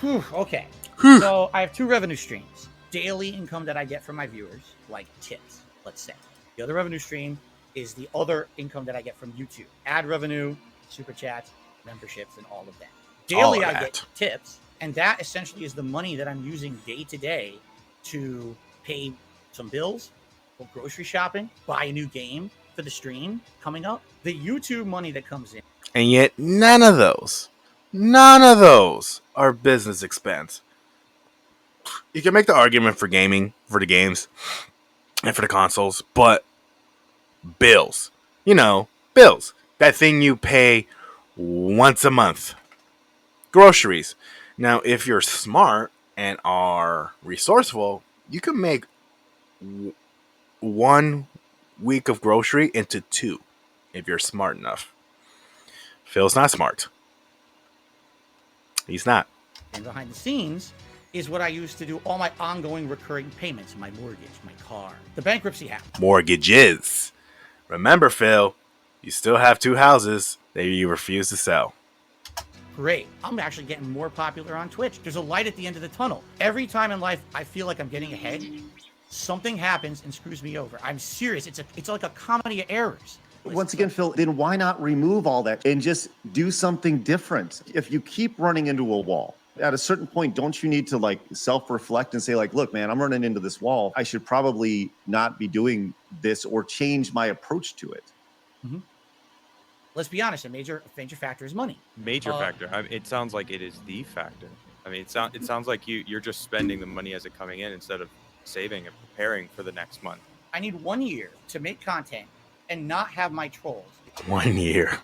Whew, okay. So I have two revenue streams. Daily income that I get from my viewers, like tips, let's say. The other revenue stream is the other income that I get from YouTube. Ad revenue, super chats, memberships, and all of that. Daily I get tips, And that essentially is the money that I'm using day to day to pay some bills, go grocery shopping, buy a new game for the stream coming up. The YouTube money that comes in. And yet none of those are business expense. You can make the argument for gaming, for the games, and for the consoles, but bills. Bills. That thing you pay once a month. Groceries. Now, if you're smart and are resourceful, you can make 1 week of grocery into 2 if you're smart enough. Phil's not smart. He's not. And behind the scenes is what I use to do all my ongoing recurring payments, my mortgage, my car, the bankruptcy happened. Mortgages. Remember, Phil, you still have 2 houses that you refuse to sell. Great. I'm actually getting more popular on Twitch. There's a light at the end of the tunnel. Every time in life I feel like I'm getting ahead, something happens and screws me over. I'm serious. It's like a comedy of errors. Once again, Phil, then why not remove all that and just do something different? If you keep running into a wall, at a certain point, don't you need to like self-reflect and say like, look, man, I'm running into this wall. I should probably not be doing this or change my approach to it. Mm-hmm. Let's be honest, a major factor is money. Major factor. It sounds like it is the factor. I mean, it sounds like you're just spending the money as it coming in instead of saving and preparing for the next month. I need 1 year to make content and not have my trolls. 1 year.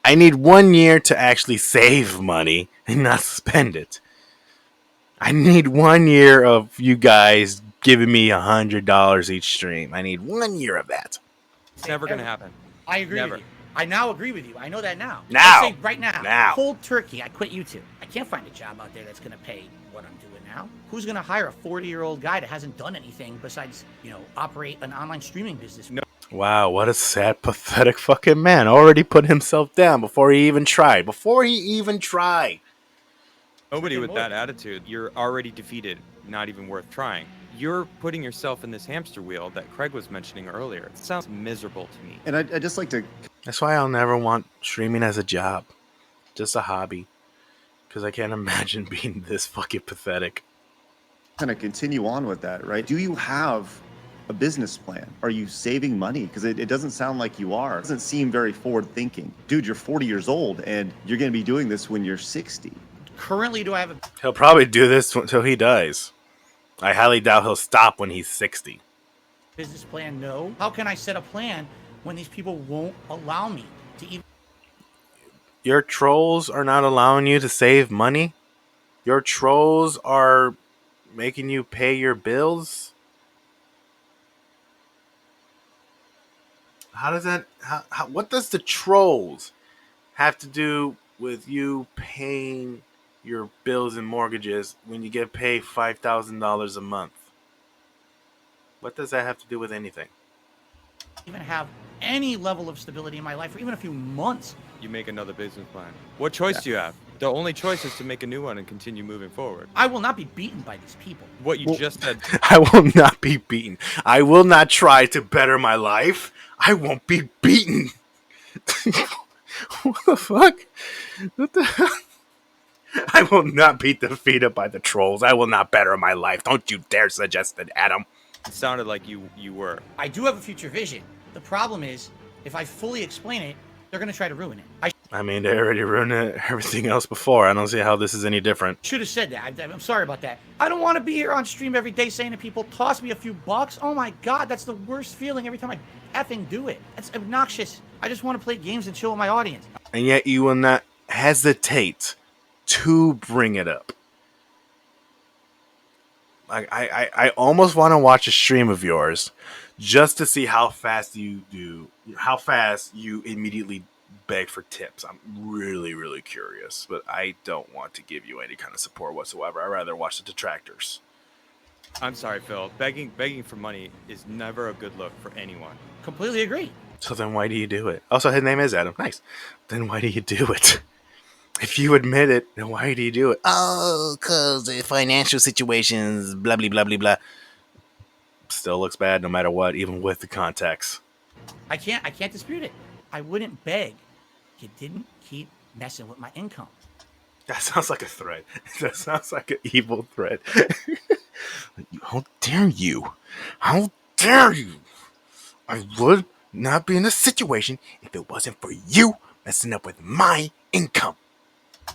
I need 1 year to actually save money and not spend it. I need 1 year of you guys giving me $100 each stream. I need 1 year of that. It's never going to happen. I agree Never. with you. I now agree with you. I know that now. Now. Let's say right now. Now. Cold turkey. I quit YouTube. I can't find a job out there that's going to pay what I'm doing now. Who's going to hire a 40-year-old guy that hasn't done anything besides, operate an online streaming business? No. Wow, what a sad, pathetic fucking man. Already put himself down before he even tried. Nobody with that attitude, you're already defeated, not even worth trying. You're putting yourself in this hamster wheel that Craig was mentioning earlier. It sounds miserable to me. And I just like to... That's why I'll never want streaming as a job. Just a hobby. Because I can't imagine being this fucking pathetic. kind of continue on with that, right? Do you have a business plan? Are you saving money? Because it doesn't sound like you are. It doesn't seem very forward thinking. Dude, you're 40 years old and you're going to be doing this when you're 60. Currently, do I have a He'll probably do this until he dies. I highly doubt he'll stop when he's 60. business plan? No. How can I set a plan when these people won't allow me to even... Your trolls are not allowing you to save money? Your trolls are making you pay your bills? How does that... what does the trolls have to do with you paying your bills and mortgages when you get paid $5,000 a month? What does that have to do with anything? even have any level of stability in my life for even a few months? You make another business plan. What choice do you have? The only choice is to make a new one and continue moving forward. I will not be beaten by these people. What you just said. I will not be beaten. I will not try to better my life. I won't be beaten. What the fuck? What the hell? I will not be defeated by the trolls. I will not better my life. Don't you dare suggest it, Adam. It sounded like you were. I do have a future vision. The problem is, if I fully explain it, they're going to try to ruin it. I mean, they already ruined everything else before. I don't see how this is any different. Should have said that. I'm sorry about that. I don't want to be here on stream every day saying to people, toss me a few bucks. Oh my God, that's the worst feeling every time I effing do it. That's obnoxious. I just want to play games and chill with my audience. And yet you will not hesitate to bring it up. Like I almost want to watch a stream of yours just to see how fast you immediately beg for tips. I'm really, really curious, but I don't want to give you any kind of support whatsoever. I'd rather watch the detractors. I'm sorry, Phil. Begging for money is never a good look for anyone. Completely agree. So then why do you do it? Also, his name is Adam. Nice. Then why do you do it? If you admit it, then why do you do it? Oh, because the financial situations, blah, blah, blah, blah, blah. Still looks bad no matter what, even with the context. I can't dispute it. I wouldn't beg. You didn't keep messing with my income. That sounds like a threat. That sounds like an evil threat. How dare you? How dare you? I would not be in this situation if it wasn't for you messing up with my income.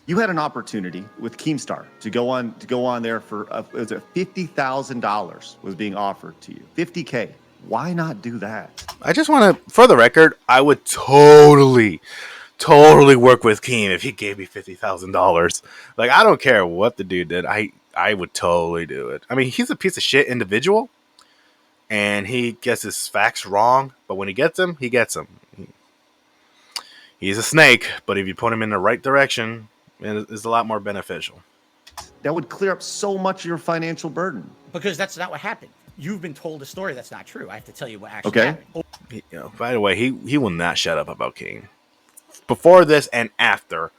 You had an opportunity with Keemstar to go on there for it was $50,000 was being offered to you. $50K. Why not do that? I just want to, for the record, I would totally work with Keem if he gave me $50,000. Like, I don't care what the dude did. I would totally do it. I mean, he's a piece of shit individual, and he gets his facts wrong. But when he gets them, he gets them. He's a snake, but if you put him in the right direction, it's a lot more beneficial. That would clear up so much of your financial burden. Because that's not what happened. You've been told a story that's not true. I have to tell you what actually happened. By the way, he will not shut up about Keem. Before this and after,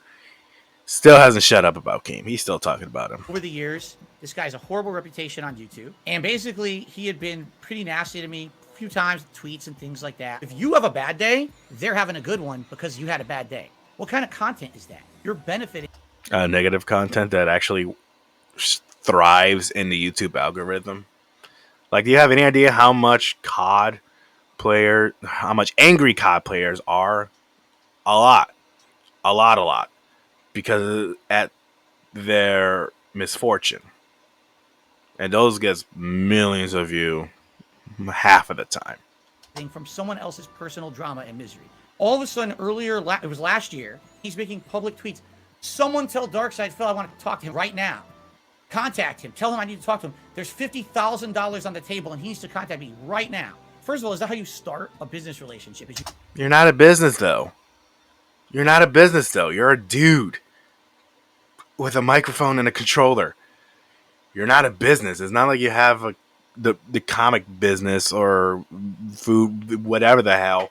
still hasn't shut up about Keem. He's still talking about him. Over the years, this guy's a horrible reputation on YouTube. And basically, he had been pretty nasty to me a few times, tweets and things like that. If you have a bad day, they're having a good one because you had a bad day. What kind of content is that? You're benefiting. Negative content that actually thrives in the YouTube algorithm. Like, do you have any idea how much angry COD players are? A lot. Because at their misfortune. And those gets millions of views half of the time. From someone else's personal drama and misery. All of a sudden, it was last year, he's making public tweets. Someone tell Darkseid Phil I want to talk to him right now. Contact him. Tell him I need to talk to him. There's $50,000 on the table, and he needs to contact me right now. First of all, is that how you start a business relationship? You're not a business, though. You're a dude with a microphone and a controller. You're not a business. It's not like you have the comic business or food, whatever the hell.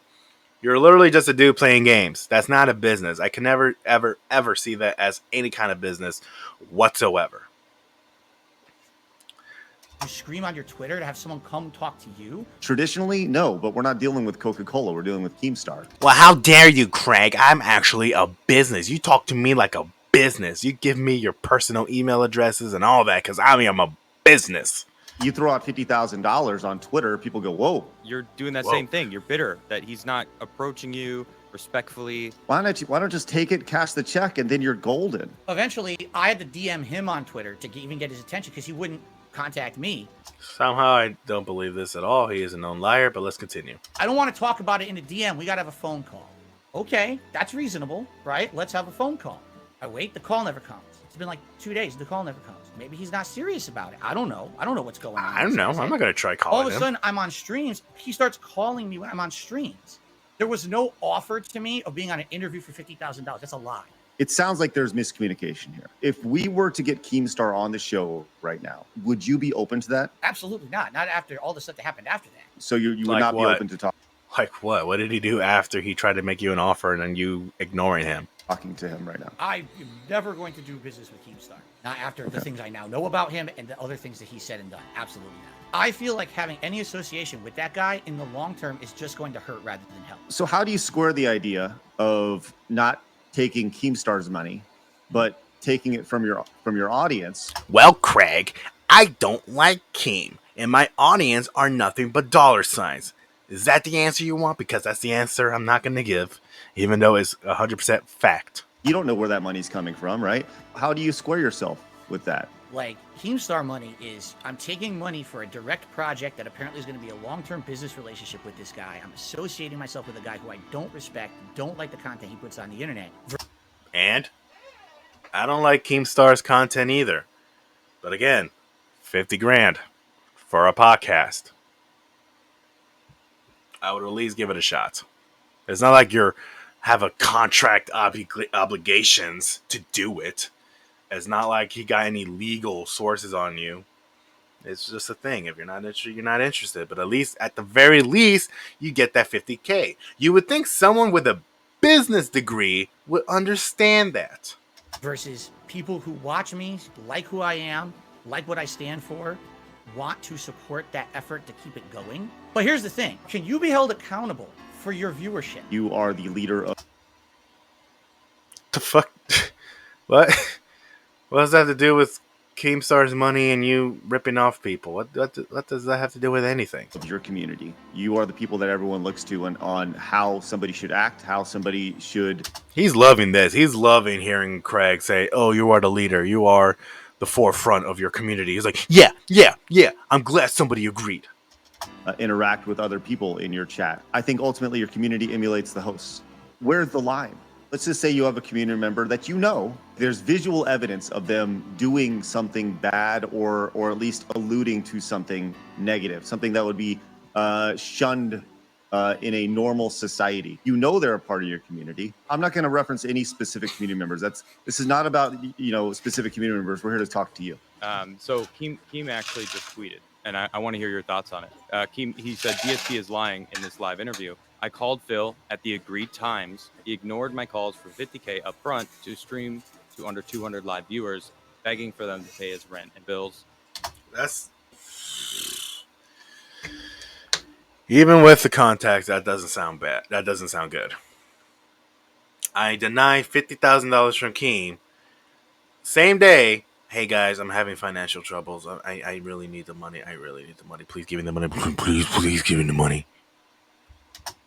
You're literally just a dude playing games. That's not a business. I can never, ever, ever see that as any kind of business whatsoever. You scream on your Twitter to have someone come talk to you? Traditionally, no, but we're not dealing with Coca-Cola. We're dealing with Keemstar. Well, how dare you, Craig? I'm actually a business. You talk to me like a business. You give me your personal email addresses and all that because I am a business. You throw out $50,000 on Twitter, people go, whoa. You're doing that same thing. You're bitter that he's not approaching you respectfully. Why don't just take it, cash the check, and then you're golden? Eventually, I had to DM him on Twitter to even get his attention because he wouldn't contact me. Somehow I don't believe this at all. He is a known liar, but let's continue. I don't want to talk about it in a DM. We got to have a phone call. Okay, that's reasonable, right? Let's have a phone call. I wait, the call never comes. It's been like 2 days, the call never comes. Maybe he's not serious about it. I don't know. I don't know what's going on. I don't know. I'm not going to try calling him. All of a sudden, I'm on streams. He starts calling me when I'm on streams. There was no offer to me of being on an interview for $50,000. That's a lie. It sounds like there's miscommunication here. If we were to get Keemstar on the show right now, would you be open to that? Absolutely not. Not after all the stuff that happened after that. So you would not be open to talk. Like what? What did he do after he tried to make you an offer and then you ignoring him? Talking to him right now. I'm never going to do business with Keemstar. Not after the things I now know about him and the other things that he said and done. Absolutely not. I feel like having any association with that guy in the long term is just going to hurt rather than help. So how do you square the idea of not taking Keemstar's money, but taking it from your audience? Well, Craig, I don't like Keem, and my audience are nothing but dollar signs. Is that the answer you want? Because that's the answer I'm not going to give, even though it's 100% fact. You don't know where that money's coming from, right? How do you square yourself with that? Like, Keemstar money is, I'm taking money for a direct project that apparently is going to be a long-term business relationship with this guy. I'm associating myself with a guy who I don't respect, don't like the content he puts on the internet. And I don't like Keemstar's content either. But again, 50 grand for a podcast. I would at least give it a shot. It's not like you have a contract obligations to do it. It's not like he got any legal sources on you. It's just a thing. If you're not interested, you're not interested. But at the very least, you get that 50K. You would think someone with a business degree would understand that. Versus people who watch me, like who I am, like what I stand for, want to support that effort to keep it going. But here's the thing. Can you be held accountable for your viewership? You are the leader of... The fuck? What? What does that have to do with Keemstar's money and you ripping off people? What does that have to do with anything? Of your community. You are the people that everyone looks to on how somebody should act, how somebody should. He's loving this. He's loving hearing Craig say, "Oh, you are the leader. You are the forefront of your community." He's like, "Yeah. I'm glad somebody agreed." Interact with other people in your chat. I think ultimately your community emulates the hosts. Where's the line? Let's just say you have a community member that you know there's visual evidence of them doing something bad or at least alluding to something negative, something that would be shunned in a normal society. You know they're a part of your community. I'm not going to reference any specific community members. This is not about specific community members. We're here to talk to you. So Keem actually just tweeted, and I want to hear your thoughts on it. Keem, he said DSP is lying in this live interview. I called Phil at the agreed times. He ignored my calls for $50K up front to stream to under 200 live viewers, begging for them to pay his rent and bills. That's even with the contacts. That doesn't sound bad. That doesn't sound good. I denied $50,000 from Keem. Same day. Hey guys, I'm having financial troubles. I really need the money. Please give me the money. Please give me the money.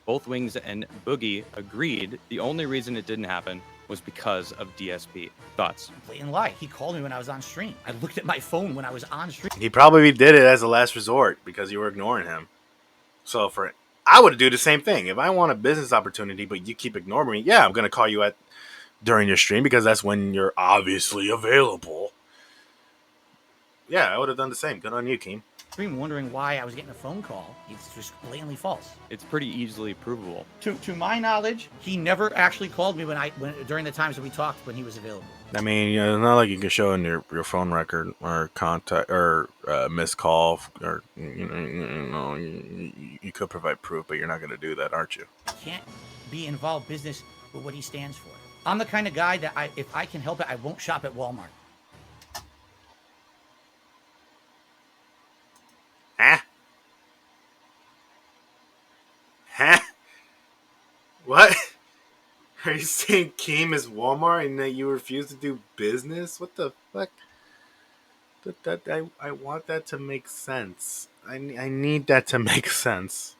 Both Wings and Boogie agreed the only reason it didn't happen was because of DSP. Thoughts? Blatant lie. He called me when I was on stream. I looked at my phone when I was on stream. He probably did it as a last resort because you were ignoring him. So I would do the same thing. If I want a business opportunity, but you keep ignoring me, yeah, I'm going to call you during your stream because that's when you're obviously available. Yeah, I would have done the same. Good on you, Keem. Stream wondering why I was getting a phone call. It's just blatantly false. It's pretty easily provable. To my knowledge, he never actually called me during the times that we talked when he was available. I mean, it's not like you can show in your phone record or contact or missed call or you could provide proof, but you're not going to do that, aren't you? I can't be involved business with what he stands for. I'm the kind of guy that if I can help it, I won't shop at Walmart. Huh? What? Are you saying Keem is Walmart and that you refuse to do business? What the fuck? I want that to make sense. I need that to make sense.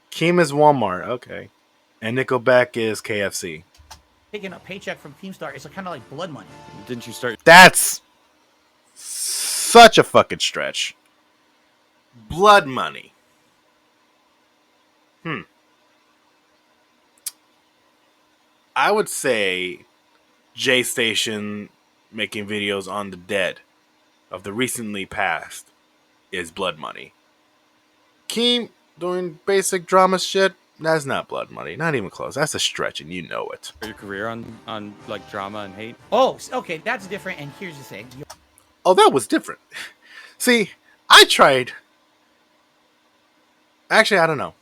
Keem is Walmart, okay. And Nickelback is KFC. Taking a paycheck from Keemstar is kind of like blood money. Didn't you start? That's such a fucking stretch. Blood money. I would say J Station making videos on the dead of the recently passed is blood money. Keem doing basic drama shit, that's not blood money. Not even close. That's a stretch and you know it. Your career on like drama and hate? Oh, okay, that's different. And here's the thing. Oh, that was different. See, I tried. Actually, I don't know.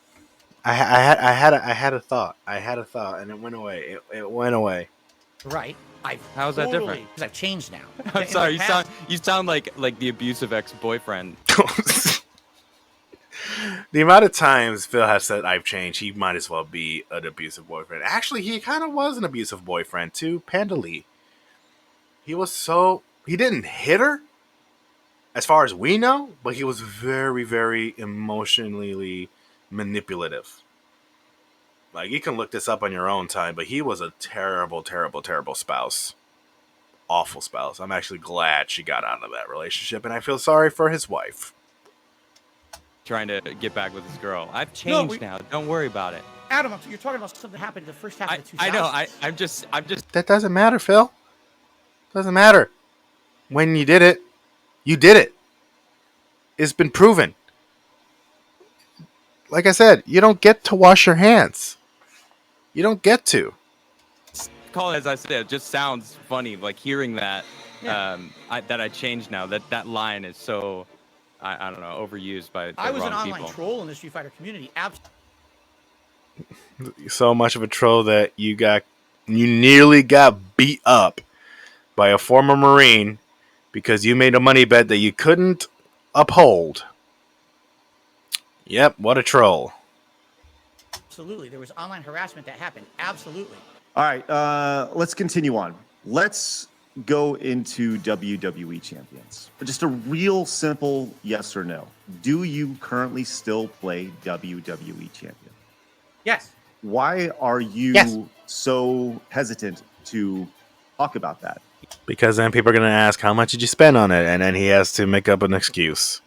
I had a thought, and it went away. It went away. Right. How's that different? Because I've changed now. I'm sorry. You sound like the abusive ex-boyfriend. The amount of times Phil has said I've changed, he might as well be an abusive boyfriend. Actually, he kind of was an abusive boyfriend to Panda Lee. He didn't hit her, as far as we know, but he was very, very emotionally manipulative. Like, you can look this up on your own time, but he was a terrible, terrible, terrible spouse. Awful spouse. I'm actually glad she got out of that relationship, and I feel sorry for his wife. Trying to get back with this girl. I've changed now. Don't worry about it. Adam, you're talking about something that happened in the first half of the 2000s. I know. I'm just. That doesn't matter, Phil. Doesn't matter. When you did it, you did it. It's been proven. Like I said, you don't get to wash your hands. You don't get to. Call it as I said. It just sounds funny, like hearing that. Yeah. That I changed now. That line is so, I don't know, overused by the I was wrong an online people. troll in the Street Fighter community. So much of a troll that you nearly got beat up by a former Marine because you made a money bet that you couldn't uphold. Yep, what a troll. Absolutely. There was online harassment that happened. Absolutely. All right, let's continue on. Let's go into WWE champions? Just a real simple yes or no. Do you currently still play WWE champion? Yes. Why are you Yes. so hesitant to talk about that? Because then people are going to ask, how much did you spend on it? And then he has to make up an excuse.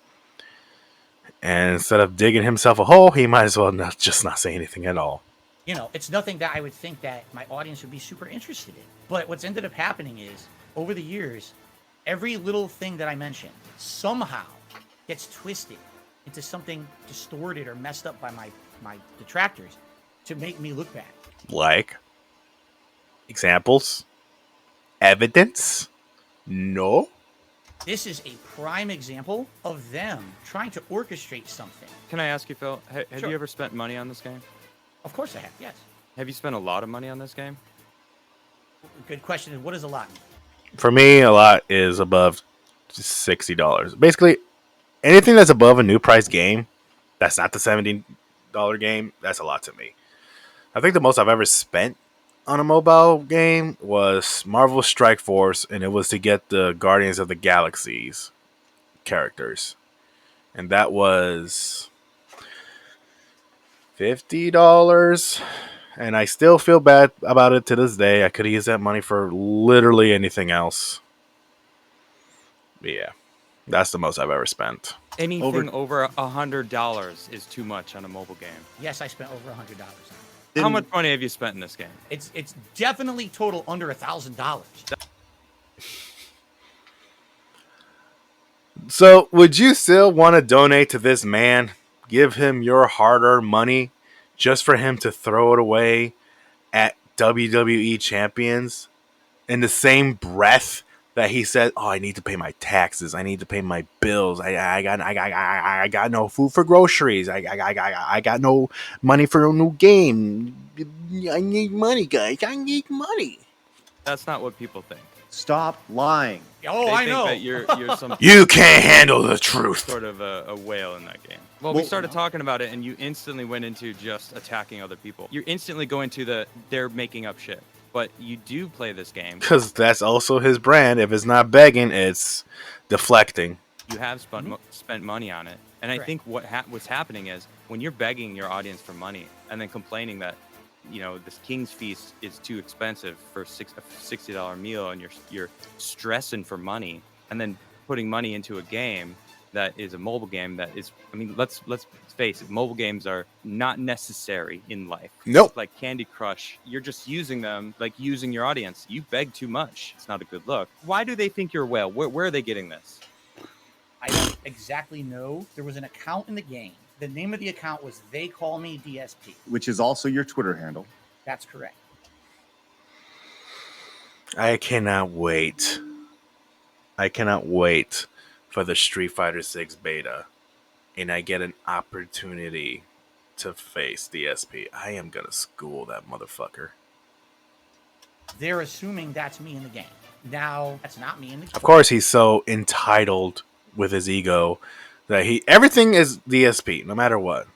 And instead of digging himself a hole, he might as well just not say anything at all. You know, it's nothing that I would think that my audience would be super interested in. But what's ended up happening is, over the years, every little thing that I mention somehow gets twisted into something distorted or messed up by my detractors to make me look bad. Like examples, evidence. No. This is a prime example of them trying to orchestrate something. Can I ask you, Phil? Have Sure. you ever spent money on this game? Of course I have, yes. Have you spent a lot of money on this game? Good question. What is a lot? For me, a lot is above $60. Basically, anything that's above a new price game, that's not the $70 game, that's a lot to me. I think the most I've ever spent on a mobile game was Marvel Strike Force, and it was to get the Guardians of the Galaxy's characters. And that was $50. And I still feel bad about it to this day. I could have used that money for literally anything else. But yeah, that's the most I've ever spent. Anything over $100 is too much on a mobile game. Yes, I spent over $100. How much money have you spent in this game? It's definitely total under $1,000. So, would you still want to donate to this man? Give him your hard-earned money just for him to throw it away at WWE champions in the same breath that he said, "Oh, I need to pay my taxes. I need to pay my bills. I got no food for groceries. I got no money for a new game. I need money, guys. I need money." That's not what people think. Stop lying. Oh, They I think know. that you're some You can't handle the truth. sort of a whale in that game. Well, we Well, started talking about it, and you instantly went into just attacking other people. You instantly go into they're making up shit. But you do play this game. Because that's also his brand. If it's not begging, it's deflecting. You have spent money on it. And I Correct. think what's happening is when you're begging your audience for money and then complaining that, you know, this King's Feast is too expensive for a $60 meal, and you're stressing for money, and then putting money into a game that is a mobile game that is, I mean, let's face it, mobile games are not necessary in life. Nope. Like Candy Crush, you're just using them, like using your audience. You beg too much. It's not a good look. Why do they think you're a whale? Where are they getting this? I don't exactly know. There was an account in the game. The name of the account was They Call Me DSP. Which is also your Twitter handle. That's correct. I cannot wait. I cannot wait for the Street Fighter 6 beta, and I get an opportunity to face DSP. I am gonna school that motherfucker. They're assuming that's me in the game. Now, that's not me in the game. Of course, he's so entitled with his ego that everything is DSP, no matter what.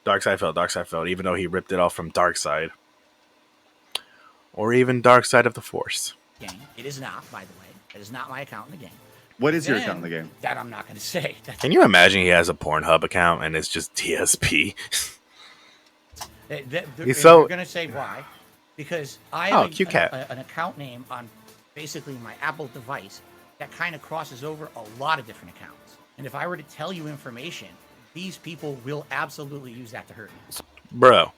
Dark Side fell, even though he ripped it off from Dark Side. Or even Dark Side of the Force. Game. It is not, by the way. It is not my account in the game. What is your Then, account in the game? That I'm not going to say. Can you imagine he has a Pornhub account and it's just DSP? He's so- going to say why. Because I Oh, have cute cat. an account name on basically my Apple device that kind of crosses over a lot of different accounts. And if I were to tell you information, these people will absolutely use that to hurt me. Bro,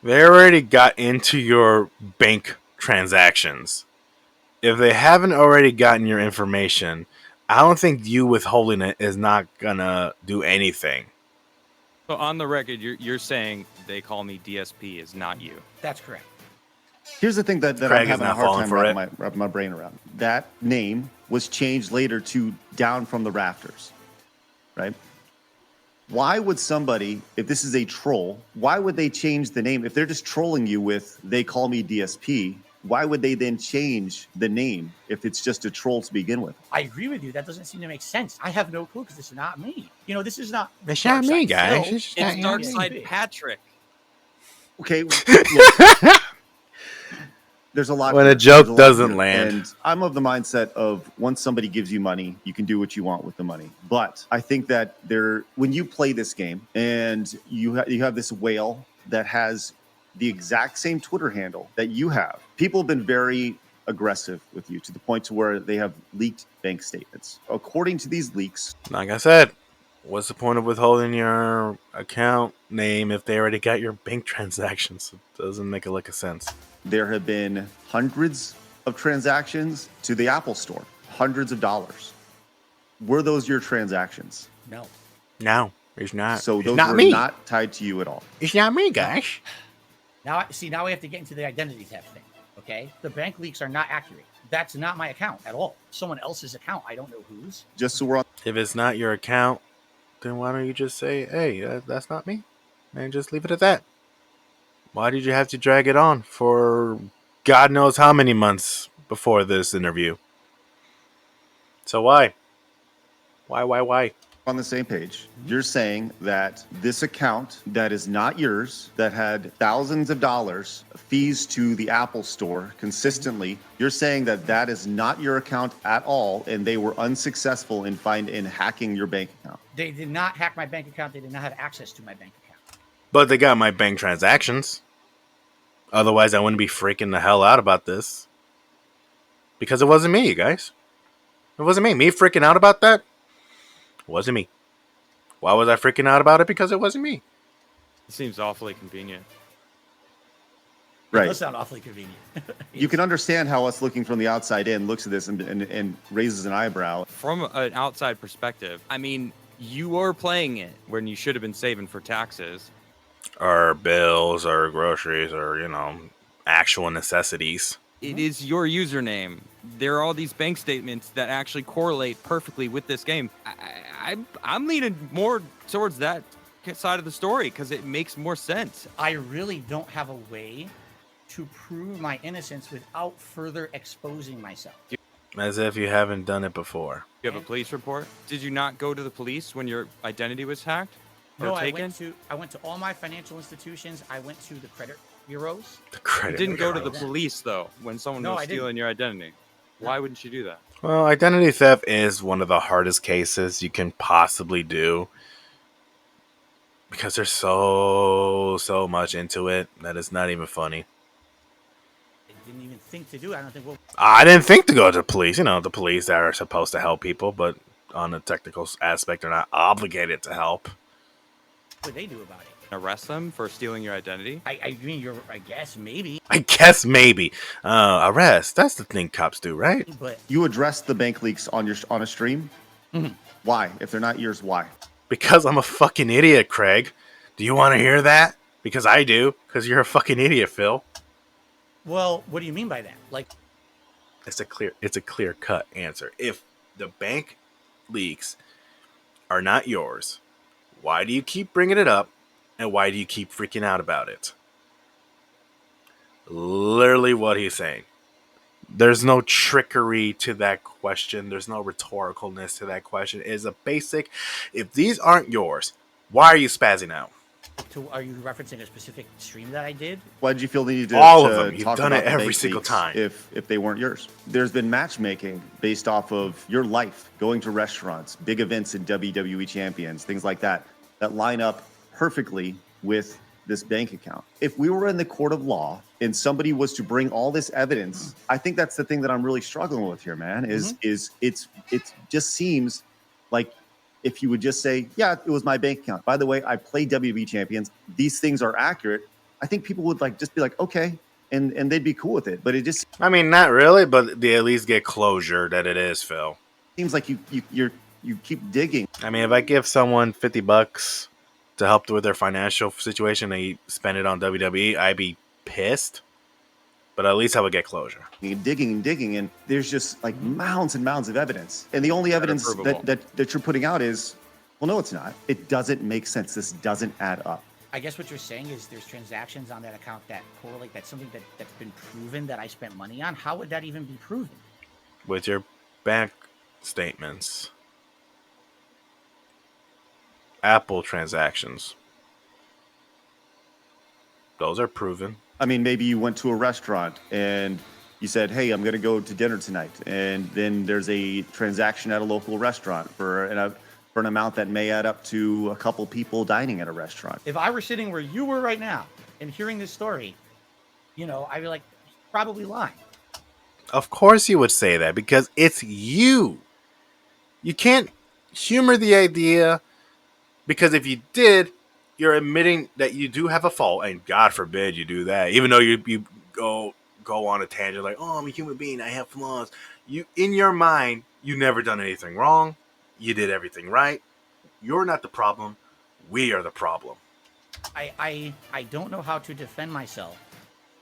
they already got into your bank transactions. If they haven't already gotten your information, I don't think you withholding it is not gonna do anything. So on the record, you're saying They Call Me DSP is not you. That's correct. Here's the thing that Craig I'm is having a not hard falling time for wrapping my brain around. That name was changed later to Down from the Rafters, right? Why would somebody, if this is a troll, why would they change the name? If they're just trolling you with They Call Me DSP, why would they then change the name if it's just a troll to begin with? I agree with you. That doesn't seem to make sense. I have no clue because this is not me. You know, this is not. It's not me, Darkside guys. Phil. It's not It's you. Dark Side Patrick. Okay, look, There's a lot. When a here. joke There's a lot doesn't here. land. And I'm of the mindset of once somebody gives you money, you can do what you want with the money. But I think that when you play this game and you have this whale that has the exact same Twitter handle that you have, people have been very aggressive with you to the point to where they have leaked bank statements. According to these leaks, Like I said, what's the point of withholding your account name if they already got your bank transactions? It doesn't make a lick of sense. there have been hundreds of transactions to the Apple Store, hundreds of dollars. Were those your transactions? No. No, it's not. So It's those not were me. not tied to you at all. It's not me, guys. Now we have to get into the identity theft thing. Okay, the bank leaks are not accurate. That's not my account at all. Someone else's account. I don't know whose. Just so we're on. If it's not your account, then why don't you just say, hey, that's not me? And just leave it at that. Why did you have to drag it on for God knows how many months before this interview? So why? Why? On the same page, you're saying that this account that is not yours, that had thousands of dollars fees to the Apple Store consistently, you're saying that that is not your account at all, and they were unsuccessful in hacking your bank account. They did not hack my bank account. They did not have access to my bank account. But they got my bank transactions. Otherwise, I wouldn't be freaking the hell out about this. Because it wasn't me, you guys. It wasn't me. Me freaking out about that? It wasn't me. Why was I freaking out about it? Because it wasn't me. It seems awfully convenient. It Right. does sound awfully convenient. You can understand how us looking from the outside in looks at this and raises an eyebrow. From an outside perspective, I mean, you were playing it when you should have been saving for taxes. Or bills, or groceries, or, actual necessities. It is your username. There are all these bank statements that actually correlate perfectly with this game. I'm leaning more towards that side of the story because it makes more sense. I really don't have a way to prove my innocence without further exposing myself. As if you haven't done it before. You have a police report? Did you not go to the police when your identity was hacked or No, taken? I went to all my financial institutions. I went to the credit bureaus. The You credit didn't go to the bureaus. police though when someone No, was I didn't. stealing your identity. Why wouldn't you do that? Well, identity theft is one of the hardest cases you can possibly do. Because there's so much into it that it's not even funny. I didn't even think to do it. I don't think. Well, I didn't think to go to the police. The police that are supposed to help people, but on a technical aspect, they're not obligated to help. what would they do about it? Arrest them for stealing your identity? I mean, I guess maybe, I guess maybe. Arrest. That's the thing cops do, right? but You addressed the bank leaks on a stream. Mhm. Why? If they're not yours, why? Because I'm a fucking idiot, Craig. Do you want to hear that? Because I do. Because you're a fucking idiot, Phil. well, what do you mean by that? Like, It's a clear cut answer. If the bank leaks are not yours, why do you keep bringing it up? And why do you keep freaking out about it? Literally what he's saying. There's no trickery to that question. There's no rhetoricalness to that question. It is a basic, if these aren't yours, why are you spazzing out? are you referencing a specific stream that I did? Why did you feel the need to All of to them. You've talk done about it the every bank single leaks time. If they weren't yours? There's been matchmaking based off of your life, going to restaurants, big events in WWE champions, things like that line up perfectly with this bank account. If we were in the court of law and somebody was to bring all this evidence, I think that's the thing that I'm really struggling with here, man, is it just seems like if you would just say, yeah, it was my bank account. By the way, I play WWE champions. These things are accurate. I think people would just be like, okay, and they'd be cool with it. But it just I mean, not really, but they at least get closure that it is, Phil. seems like you keep digging. I mean, if I give someone $50 to help with their financial situation, they spend it on WWE, I'd be pissed. But at least I would get closure. And digging, and there's just like mounds and mounds of evidence. And the only evidence provable. that you're putting out is, well, no, it's not. It doesn't make sense. This doesn't add up. I guess what you're saying is there's transactions on that account that correlate. That's something that's been proven that I spent money on. How would that even be proven? With your bank statements, Apple transactions, those are proven. I mean, maybe you went to a restaurant and you said, hey, I'm going to go to dinner tonight. And then there's a transaction at a local restaurant for an amount that may add up to a couple people dining at a restaurant. If I were sitting where you were right now and hearing this story, I'd be like, probably lying. Of course you would say that because it's you. You can't humor the idea because if you did, you're admitting that you do have a fault, and God forbid you do that. Even though you go on a tangent like, "Oh, I'm a human being, I have flaws." You in your mind, you never done anything wrong. You did everything right. You're not the problem. We are the problem. I don't know how to defend myself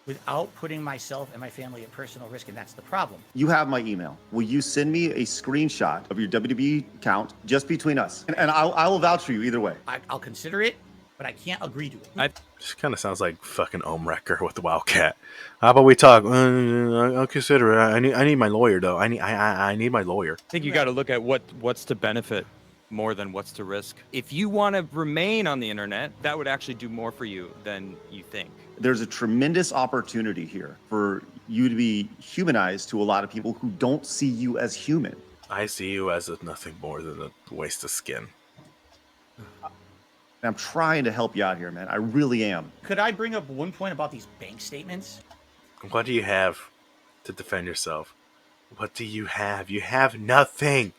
without putting myself and my family at personal risk, and that's the problem. You have my email. Will you send me a screenshot of your WWE account just between us? And I will vouch for you either way. I'll consider it, but I can't agree to it. This kind of sounds like fucking Wrecker with the Wildcat. How about we talk? I'll consider it. I need my lawyer though. I need my lawyer. I think you got to look at what's to benefit more than what's to risk. If you want to remain on the internet, that would actually do more for you than you think. There's a tremendous opportunity here for you to be humanized to a lot of people who don't see you as human. I see you as nothing more than a waste of skin. And I'm trying to help you out here, man. I really am. Could I bring up one point about these bank statements? What do you have to defend yourself? What do you have? You have nothing.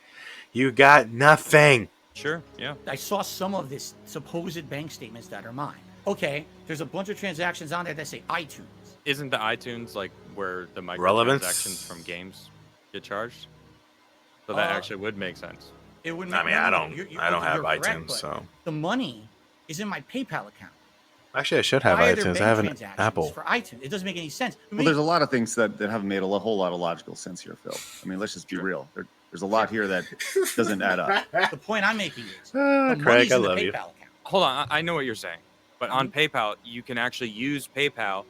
You got nothing. Sure, yeah. I saw some of this supposed bank statements that are mine. Okay, there's a bunch of transactions on there that say iTunes. Isn't the iTunes like where the Relevance? microtransactions from games get charged? So that actually would make sense. It would. I mean, I don't have you're iTunes, correct, so the money is in my PayPal account. actually I should have Why are there iTunes. bank I have an transactions Apple. for iTunes. It doesn't make any sense. Well, there's a lot of things that haven't made a whole lot of logical sense here, Phil. I mean, let's just be real. There's a lot here that doesn't add up. The point I'm making is the Craig, money's I in the love PayPal you. account. Hold on, I know what you're saying. But on PayPal, you can actually use PayPal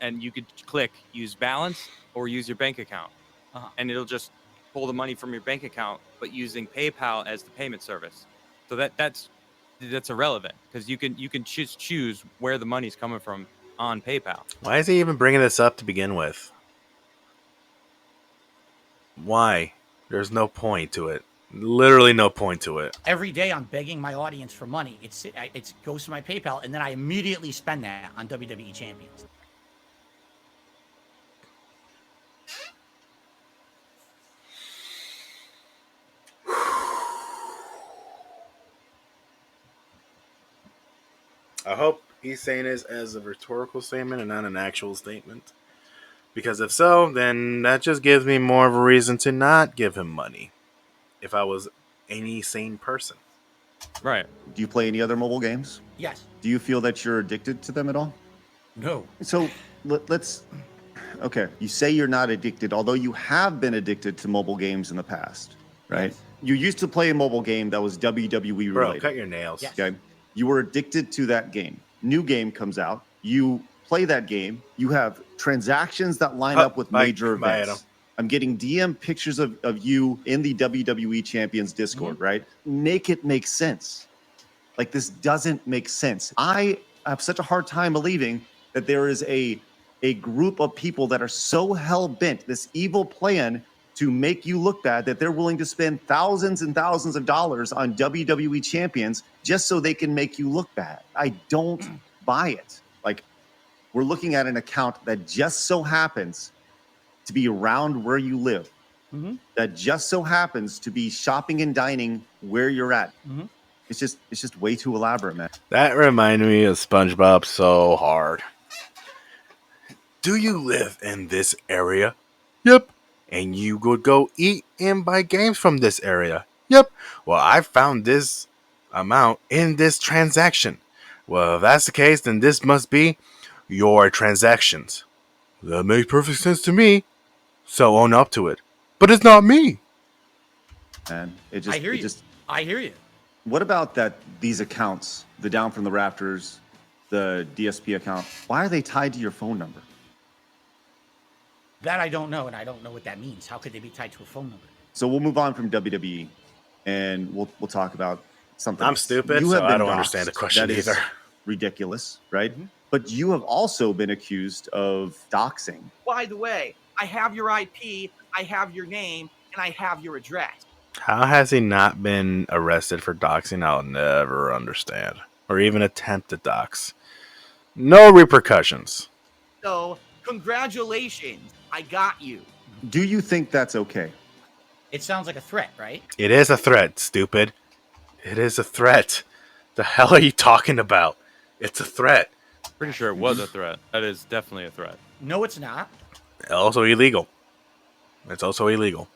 and you could click use balance or use your bank account. And it'll just pull the money from your bank account, but using PayPal as the payment service. So that's irrelevant because you can choose where the money's coming from on PayPal. Why is he even bringing this up to begin with? Why? There's no point to it. Literally no point to it. Every day I'm begging my audience for money. It goes to my PayPal, and then I immediately spend that on WWE champions. I hope he's saying this as a rhetorical statement and not an actual statement. Because if so, then that just gives me more of a reason to not give him money. If I was any sane person. Right. Do you play any other mobile games? Yes. Do you feel that you're addicted to them at all? No. So let's. Okay, you say you're not addicted, although you have been addicted to mobile games in the past, right? Yes. You used to play a mobile game that was WWE Bro, related. cut your nails. Yes. Okay, you were addicted to that game. New game comes out. You play that game. You have transactions that line up with major events. Adam. I'm getting DM pictures of you in the WWE Champions Discord, right? Make it make sense. Like, this doesn't make sense. I have such a hard time believing that there is a group of people that are so hell-bent, this evil plan to make you look bad, that they're willing to spend thousands and thousands of dollars on WWE champions just so they can make you look bad. I don't buy it. Like, we're looking at an account that just so happens to be around where you live, that just so happens to be shopping and dining where you're at. It's just way too elaborate, man. That reminded me of SpongeBob so hard. Do you live in this area? Yep. And you would go eat and buy games from this area? Yep. Well, I found this amount in this transaction. Well, if that's the case, then this must be your transactions. That makes perfect sense to me. So own up to it. But it's not me. And it I hear you. just. I hear you. What about that? These accounts, the Down from the Rafters, the DSP account. Why are they tied to your phone number? That I don't know, and I don't know what that means. How could they be tied to a phone number? So we'll move on from WWE, and we'll talk about something. I'm else. stupid, You so have I been don't doxxed. understand the question That is either. ridiculous, right? But you have also been accused of doxing. By the way, I have your IP, I have your name, and I have your address. How has he not been arrested for doxing? I'll never understand. Or even attempt to dox. No repercussions. So, congratulations, I got you. Do you think that's okay? It sounds like a threat, right? It is a threat, stupid. It is a threat. The hell are you talking about? It's a threat. Pretty sure it was a threat. That is definitely a threat. No, it's not. Also illegal. It's also illegal.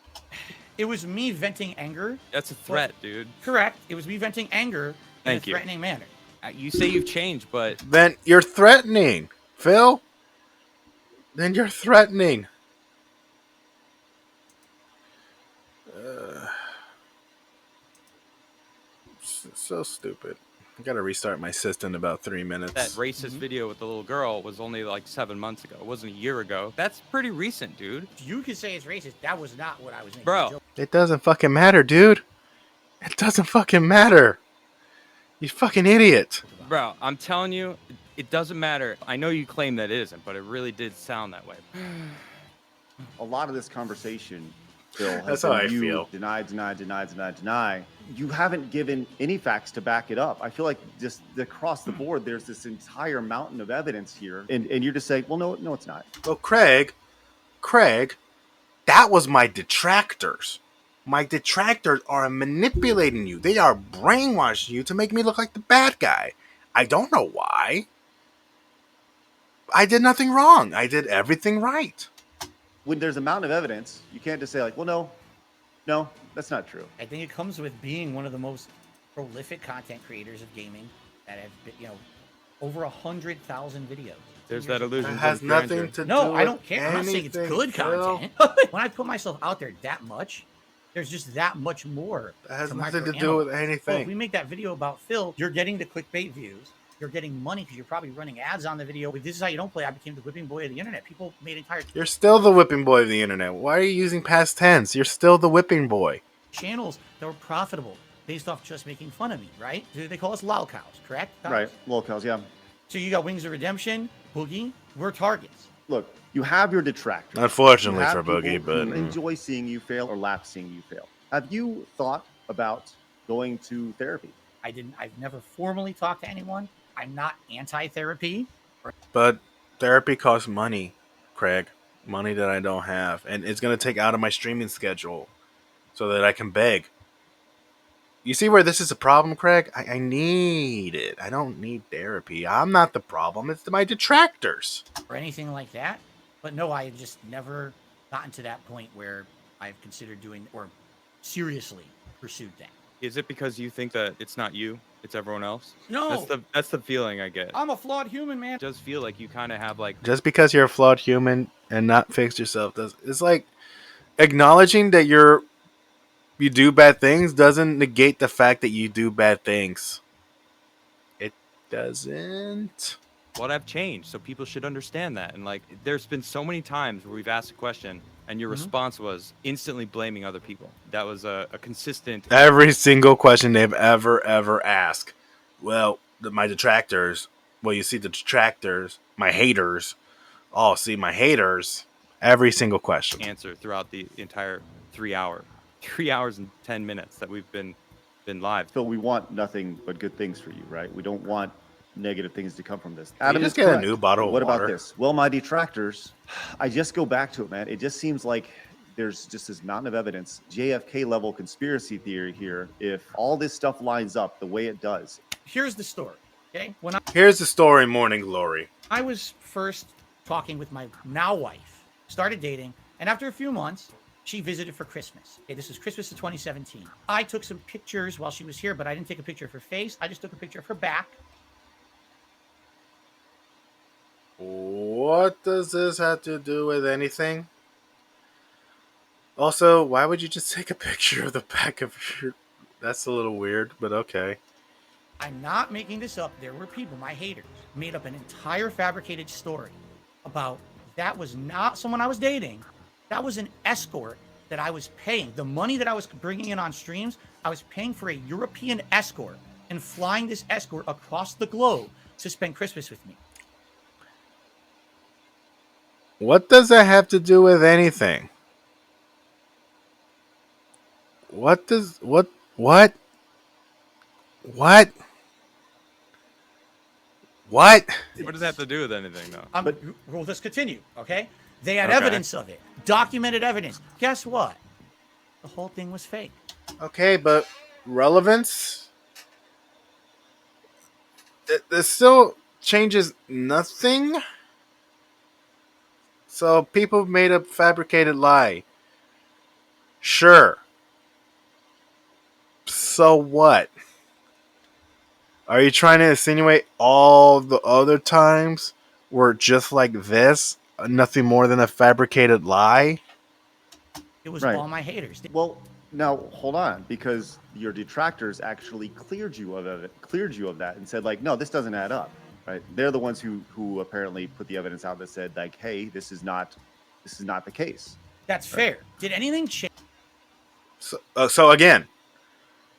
It was me venting anger. That's a threat, dude. Correct. It was me venting anger in Thank a you. threatening manner. You say you've changed, but Then you're threatening, Phil. Then you're threatening. So stupid. I gotta restart my system in about 3 minutes. that racist video with the little girl was only like 7 months ago. It wasn't a year ago. That's pretty recent, dude. You could say it's racist. That was not what I was making. Bro. a joke. It doesn't fucking matter, dude. It doesn't fucking matter. You fucking idiot. Bro, I'm telling you, it doesn't matter. I know you claim that it isn't, but it really did sound that way. A lot of this conversation, Phil, has That's how been I you feel. deny. You haven't given any facts to back it up. I feel like just across the board, there's this entire mountain of evidence here, and you're just saying, well, no, it's not. Well, Craig, that was my detractors. My detractors are manipulating you. They are brainwashing you to make me look like the bad guy. I don't know why. I did nothing wrong. I did everything right. When there's a mountain of evidence, you can't just say like, well, no, that's not true. I think it comes with being one of the most prolific content creators of gaming that have been, over 100,000 videos. There's that illusion. It has nothing to do No, with I don't care. I'm not saying it's anything, good Phil. content. When I put myself out there that much, there's just that much more. That has to nothing to do microanalyze. with Well, if anything. we make that video about Phil, you're getting the clickbait views. You're getting money because you're probably running ads on the video. This is how you don't play. I became the whipping boy of the internet. People made entire You're still the whipping boy of the internet. Why are you using past tense? You're still the whipping boy. channels that were profitable based off just making fun of me, right? They call us lolcows, correct? Right, lolcows, yeah. So you got Wings of Redemption, Boogie, we're targets. Look, you have your detractors. Unfortunately You for have people Boogie, but who enjoy seeing you fail or laugh seeing you fail. Have you thought about going to therapy? I've never formally talked to anyone. I'm not anti-therapy. but therapy costs money, Craig. Money that I don't have, and it's gonna take out of my streaming schedule so that I can beg. You see where this is a problem, Craig? I need it. I don't need therapy. I'm not the problem. It's my detractors. Or anything like that. But no, I just never gotten to that point where I've considered doing or seriously pursued that. Is it because you think that it's not you, it's everyone else? No, That's the feeling I get. I'm a flawed human, man. It does feel like you kind of have like Just because you're a flawed human and not fixed yourself it's like acknowledging that you do bad things doesn't negate the fact that you do bad things. It doesn't. what I've changed, so people should understand that. And like, there's been so many times where we've asked a question and your response was instantly blaming other people. That was a consistent. Every single question they've ever asked. Well, my detractors. Well, you see the detractors, my haters. Oh, see my haters. Every single question. Answer throughout the entire 3 hours and 10 minutes that we've been live. Phil, we want nothing but good things for you, right? We don't want negative things to come from this. You Adam just is get a correct. new bottle of What water. about this? Well, my detractors, I just go back to it, man. It just seems like there's just this mountain of evidence, JFK level conspiracy theory here. If all this stuff lines up the way it does. Here's the story, okay? When Here's the story, Morning Glory. I was first talking with my now wife, started dating, and after a few months, she visited for Christmas. Okay, this was Christmas of 2017. I took some pictures while she was here, but I didn't take a picture of her face. I just took a picture of her back. What does this have to do with anything? Also, why would you just take a picture of the back of your... That's a little weird, but okay. I'm not making this up. There were people, my haters, made up an entire fabricated story about that was not someone I was dating. That was an escort that I was paying. The money that I was bringing in on streams, I was paying for a European escort and flying this escort across the globe to spend Christmas with me. What does that have to do with anything? What does what? What? What? What does that have to do with anything, though? We'll just continue, okay? They had Okay. evidence of it, documented evidence. Guess what? The whole thing was fake. Okay, but relevance? This still changes nothing. So people made a fabricated lie. Sure. So what? Are you trying to insinuate all the other times were just like this? Nothing more than a fabricated lie? It was Right. all my haters. Well, now hold on, because your detractors actually cleared you of it, that, and said like, no, this doesn't add up. Right? They're the ones who apparently put the evidence out that said like, hey, this is not the case. That's fair. Did anything change? So again,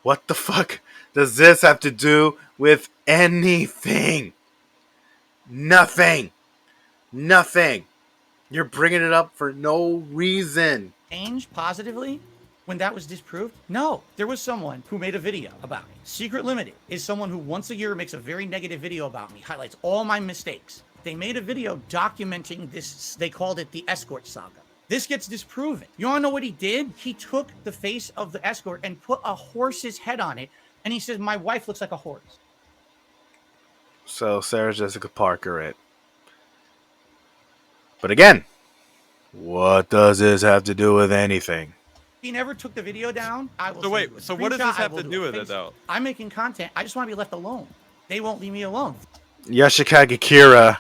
what the fuck does this have to do with anything? Nothing. Nothing. You're bringing it up for no reason. Change positively when that was disproved? No, there was someone who made a video about me. Secret Limited is someone who once a year makes a very negative video about me, highlights all my mistakes. They made a video documenting this. They called it the escort saga. This gets disproven. You want to know what he did? He took the face of the escort and put a horse's head on it, and he says, my wife looks like a horse. So Sarah Jessica Parker it. But again, what does this have to do with anything? He never took the video down. I will. So wait, so what does this have to do with it, though? I'm making content. I just want to be left alone. They won't leave me alone. Yoshikage Kira,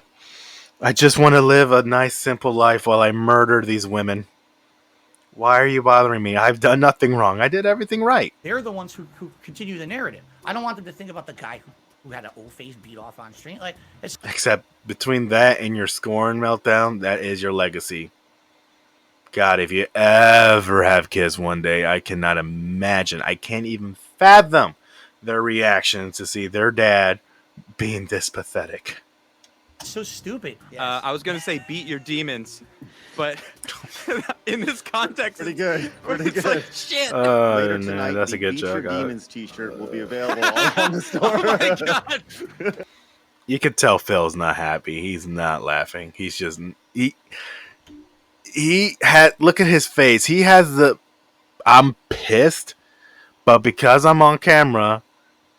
I just want to live a nice, simple life while I murder these women. Why are you bothering me? I've done nothing wrong. I did everything right. They're the ones who continue the narrative. I don't want them to think about the guy who had an old face beat off on stream. Like, it's Except between that and your scorn meltdown, that is your legacy. God, if you ever have kids one day, I cannot imagine. I can't even fathom their reaction to see their dad being this pathetic. so stupid. Yes. I was gonna say beat your demons, but in this context, Pretty good. Pretty it's good. like shit. Later No, tonight, that's the a good Beat joke. Your Demons t-shirt will be available on the store. Oh my god! You could tell Phil's not happy. He's not laughing. He's just he had look at his face. He has the I'm pissed, but because I'm on camera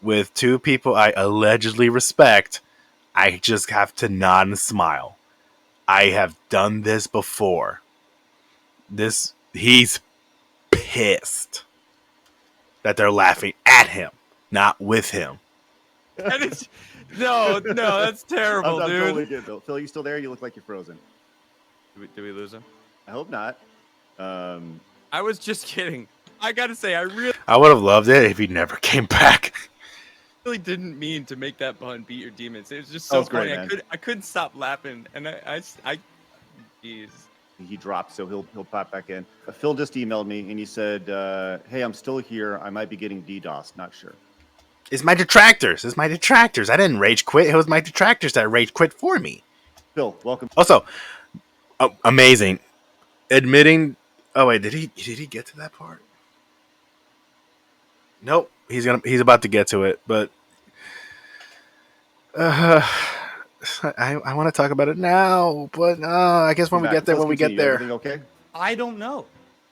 with two people I allegedly respect, I just have to nod and smile. I have done this before. He's pissed that they're laughing at him, not with him. And it's, no, that's terrible, I'm dude. totally good, Phil. Phil, you still there? You look like you're frozen. Did we lose him? I hope not. I was just kidding. I gotta say, I I would have loved it if he never came back. really didn't mean to make that pun. Beat your demons. It was just That so was great, funny. man. I couldn't stop laughing, and I jeez. He dropped, so he'll pop back in. Phil just emailed me and he said, "Hey, I'm still here. I might be getting DDoS. Not sure." It's my detractors. I didn't rage quit. It was my detractors that rage quit for me. Phil, welcome. Also, amazing. Admitting. Oh wait, did he get to that part? Nope. He's about to get to it, but I want to talk about it now, but I guess when we get there, Everything okay? I don't know.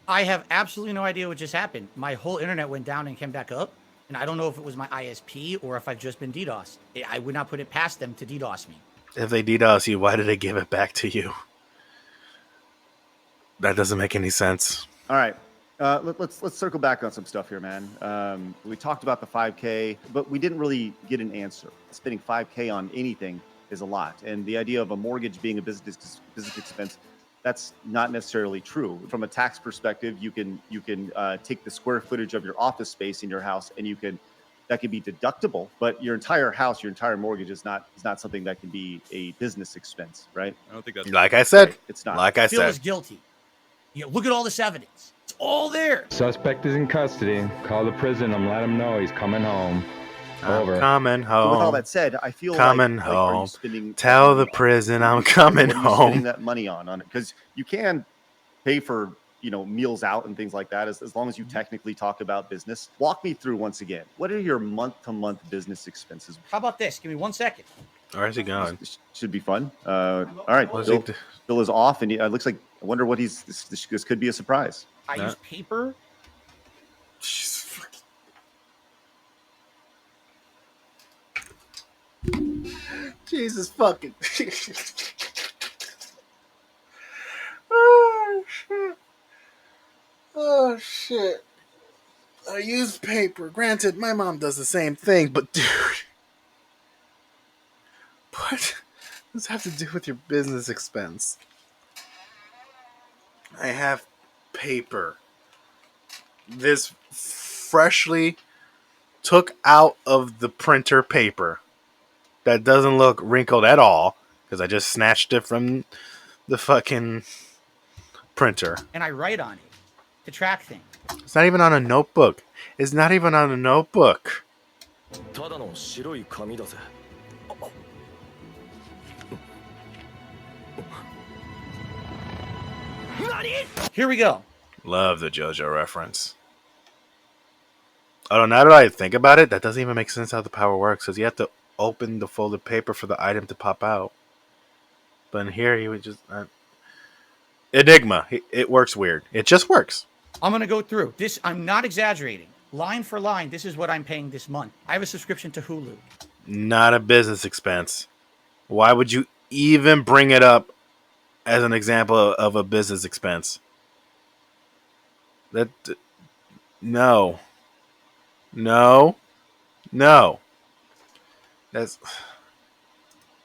I have absolutely no idea what just happened. My whole internet went down and came back up, and I don't know if it was my ISP or if I've just been DDoSed. I would not put it past them to DDoS me. If they DDoS you, why did they give it back to you? That doesn't make any sense. All right. Let's circle back on some stuff here, man. We talked about the 5K, but we didn't really get an answer. Spending 5K on anything is a lot, and the idea of a mortgage being a business expense, that's not necessarily true. From a tax perspective, you can take the square footage of your office space in your house, and that can be deductible. But your entire house, your entire mortgage is not something that can be a business expense, right? I don't think that's Like I said, It's not. like I Phil said, is guilty. Look at all this evidence. It's all there. Suspect is in custody. Call the prison and let him know he's coming home. I'm coming But with all home. that said, I feel Coming like are home. you spending Tell money the on prison I'm it? coming What are you spending home. that money on it? Because you can pay for meals out and things like that as long as you technically talk about business. Walk me through once again. What are your month-to-month business expenses? How about this? Give me 1 second. Where's he going? This should be fun. All right, What's he Bill is off, and it looks like I wonder what this could be a surprise. I use paper. Jesus fucking. Oh shit. Oh shit. I use paper. Granted, my mom does the same thing, but dude. What does that have to do with your business expense? I have paper. This freshly took out of the printer paper that doesn't look wrinkled at all because I just snatched it from the fucking printer. And I write on it to track things. It's not even on a notebook. It's not even on a notebook. Here we go. Love the JoJo reference. Although now that I think about it, that doesn't even make sense how the power works, because you have to open the folded paper for the item to pop out. But in here, he would just... Enigma. It works weird. It just works. I'm going to go through this. I'm not exaggerating. Line for line, this is what I'm paying this month. I have a subscription to Hulu. Not a business expense. Why would you even bring it up as an example of a business expense? No. That's...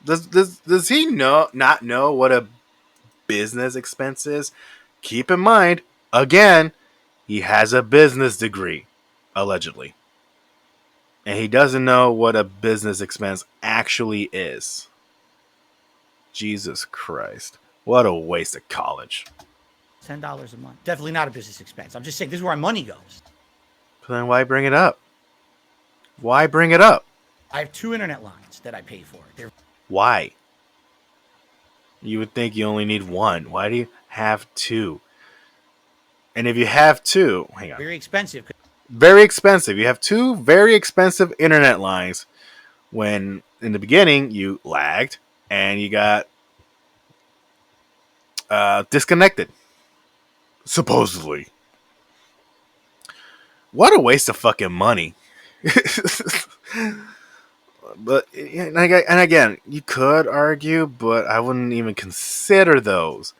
Does he not know what a business expense is? Keep in mind, again, he has a business degree, allegedly. And he doesn't know what a business expense actually is. Jesus Christ. What a waste of college. $10 a month. Definitely not a business expense. I'm just saying this is where our money goes. But then why bring it up? Why bring it up? I have 2 internet lines that I pay for. Why? You would think you only need 1. Why do you have 2? And if you have 2, hang on. Very expensive. Very expensive. You have 2 very expensive internet lines when in the beginning you lagged and you got disconnected. Supposedly. What a waste of fucking money. But and again, you could argue, but I wouldn't even consider those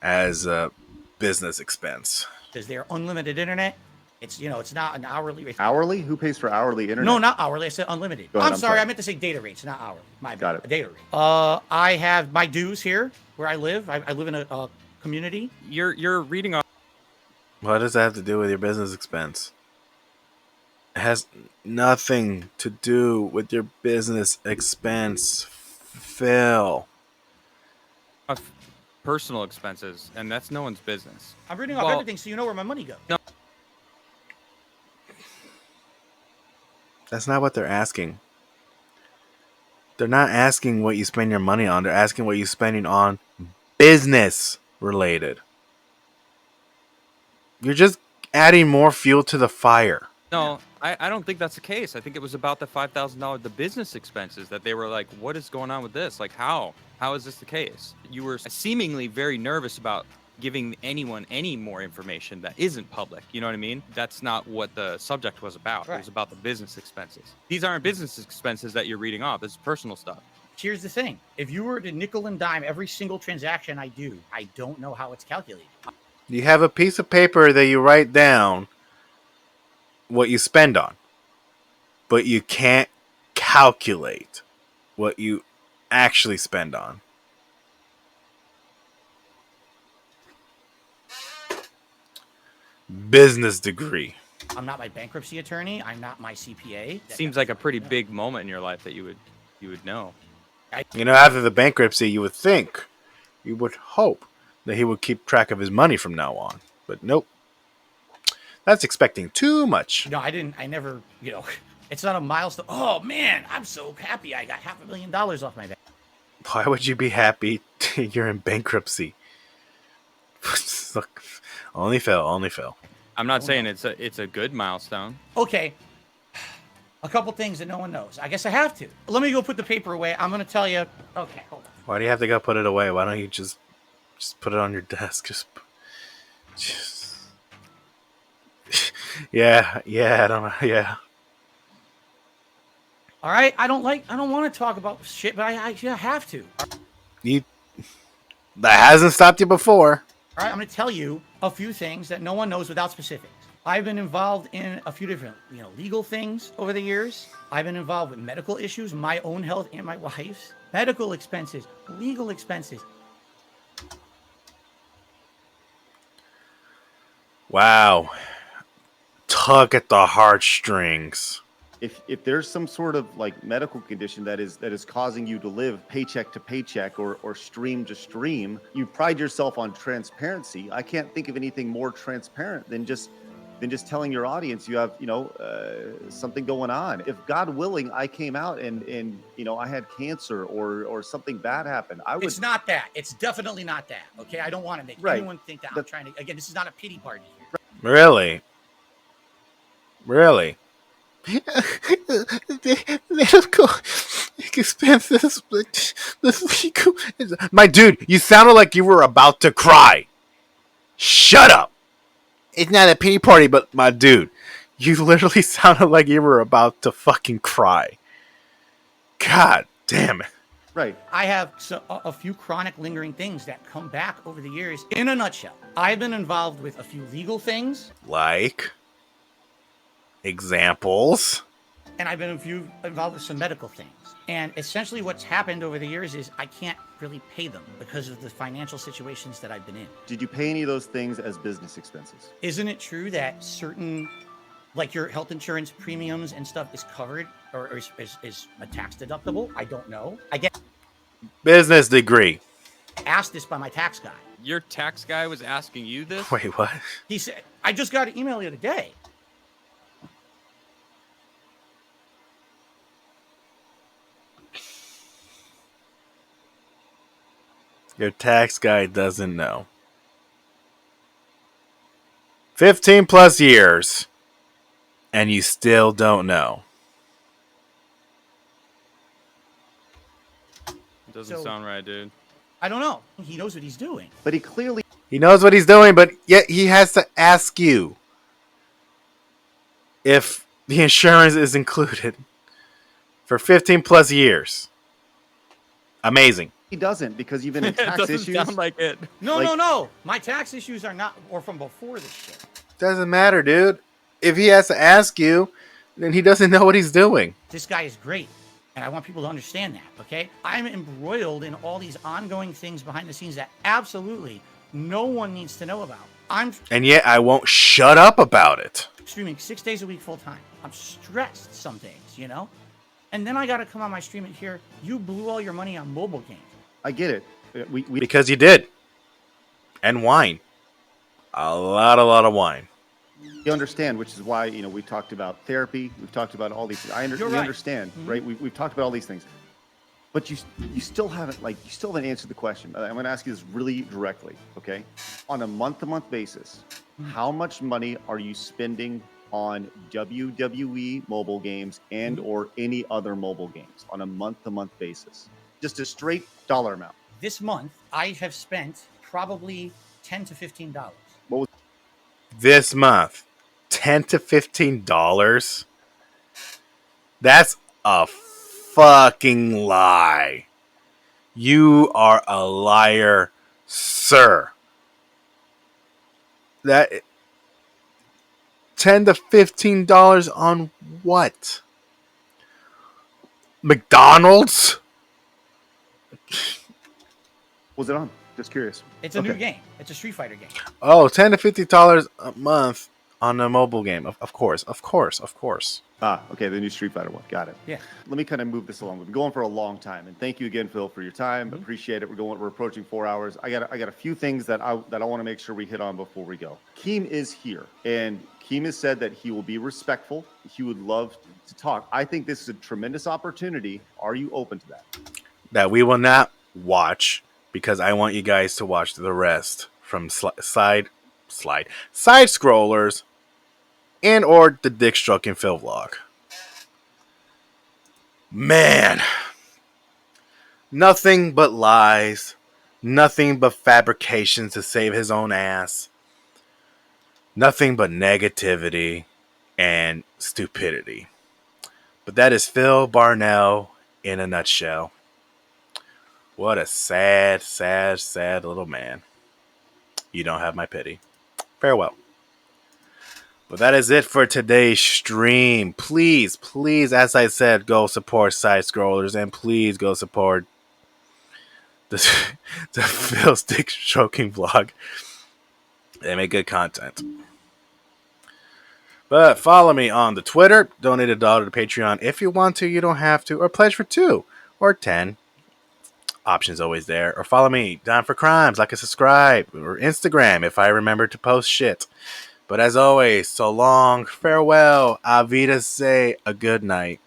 as a business expense. Because they're unlimited internet. It's it's not an hourly rate. Hourly? Who pays for hourly internet? No, not hourly. I said unlimited. Go ahead, I'm I'm sorry. sorry. I meant to say data rates, not hourly. My bad. Got it. Data rate. I have my dues here where I live. I live in a community. You're reading off. What does that have to do with your business expense? It has nothing to do with your business expense, Phil. Of personal expenses, and that's no one's business. I'm reading off everything so you know where my money goes. No. That's not what they're asking. They're not asking what you spend your money on. They're asking what you're spending on business related. You're just adding more fuel to the fire. No, I don't think that's the case. I think it was about the $5,000, the business expenses that they were like, what is going on with this? Like, how is this the case? You were seemingly very nervous about giving anyone any more information that isn't public. You know what I mean? That's not what the subject was about. Right. It was about the business expenses. These aren't business expenses that you're reading off. This is personal stuff. Here's the thing. If you were to nickel and dime every single transaction I do, I don't know how it's calculated. You have a piece of paper that you write down what you spend on, but you can't calculate what you actually spend on. Business degree. I'm not my bankruptcy attorney. I'm not my CPA. Seems like a pretty big moment in your life that you would know. After the bankruptcy, you would think, you would hope that he would keep track of his money from now on. But nope. That's expecting too much. No, I didn't. I never, It's not a milestone. Oh man, I'm so happy I got $500,000 off my back. Why would you be happy? You're in bankruptcy. Look, only fell. I'm not saying it's a good milestone. Okay, a couple things that no one knows. I guess I have to. Let me go put the paper away. I'm gonna tell you. Okay, hold on. Why do you have to go put it away? Why don't you just put it on your desk? Just yeah, I don't know. Yeah. All right, I don't want to talk about shit, but I have to. That hasn't stopped you before. All right, I'm going to tell you a few things that no one knows without specifics. I've been involved in a few different, legal things over the years. I've been involved with medical issues, my own health and my wife's. Medical expenses, legal expenses. Wow. Tug at the heartstrings. If there's some sort of like medical condition that is causing you to live paycheck to paycheck or stream to stream, you pride yourself on transparency. I can't think of anything more transparent than just telling your audience you have something going on. If God willing, I came out and I had cancer or something bad happened, I would. It's not that. It's definitely not that. Okay, I don't want to make anyone think that I'm trying to. Again, this is not a pity party here. Really? Medical expenses. My dude, you sounded like you were about to cry. Shut up. It's not a pity party, but my dude, you literally sounded like you were about to fucking cry. God damn it. Right. I have a few chronic lingering things that come back over the years. In a nutshell, I've been involved with a few legal things. Like? Examples? And I've been involved with some medical things. And essentially what's happened over the years is I can't really pay them because of the financial situations that I've been in. Did you pay any of those things as business expenses? Isn't it true that certain, like your health insurance premiums and stuff is covered or is a tax deductible? I don't know. I get business degree. Asked this by my tax guy. Your tax guy was asking you this? Wait, what? He said, I just got an email the other day. Your tax guy doesn't know. 15 plus years, and you still don't know. Doesn't sound right, dude. I don't know. He knows what he's doing. But he clearly... He knows what he's doing, but yet he has to ask you if the insurance is included for 15 plus years. Amazing. He doesn't, because you've been in tax doesn't issues. Sound like it. No. My tax issues are not, or from before this shit. Doesn't matter, dude. If he has to ask you, then he doesn't know what he's doing. This guy is great, and I want people to understand that, okay? I'm embroiled in all these ongoing things behind the scenes that absolutely no one needs to know about. And yet I won't shut up about it. Streaming 6 days a week full time. I'm stressed some days, And then I got to come on my stream and hear, you blew all your money on mobile games. I get it. Because you did. And wine. A lot of wine. You understand, which is why, we talked about therapy. We've talked about all these things. We understand, Mm-hmm. right? We've talked about all these things. But you still haven't answered the question. I'm going to ask you this really directly, okay? On a month-to-month basis, how much money are you spending on WWE mobile games and or any other mobile games on a month-to-month basis? Just a straight dollar amount. This month, I have spent probably $10 to $15. What was this month? $10 to $15? That's a fucking lie. You are a liar, sir. That $10 to $15 on what? McDonald's? was it on? Just curious. It's a new game. It's a Street Fighter game. Oh, $10 to $50 a month on the mobile game. Of course. Ah, okay, the new Street Fighter one. Got it. Yeah. Let me kind of move this along. We've been going for a long time, and thank you again, Phil, for your time. Appreciate it. We're approaching 4 hours. I got a few things that I want to make sure we hit on before we go. Keem is here, and Keem has said that he will be respectful. He would love to talk. I think this is a tremendous opportunity. Are you open to that? That we will not watch because I want you guys to watch the rest from side scrollers and or the Dick Stroking Phil vlog. Man, nothing but lies, nothing but fabrications to save his own ass, nothing but negativity and stupidity. But that is Phil Barnell in a nutshell. What a sad, sad, sad little man. You don't have my pity. Farewell. But that is it for today's stream. Please, as I said, go support Side Scrollers and please go support the Phil Stick Stroking vlog. They make good content. But follow me on the Twitter. Donate $1 to Patreon if you want to. You don't have to. Or pledge for 2 or 10. Options always there. Or follow me, DimeforCrimes, like and subscribe. Or Instagram if I remember to post shit. But as always, so long, farewell, Avita say a good night.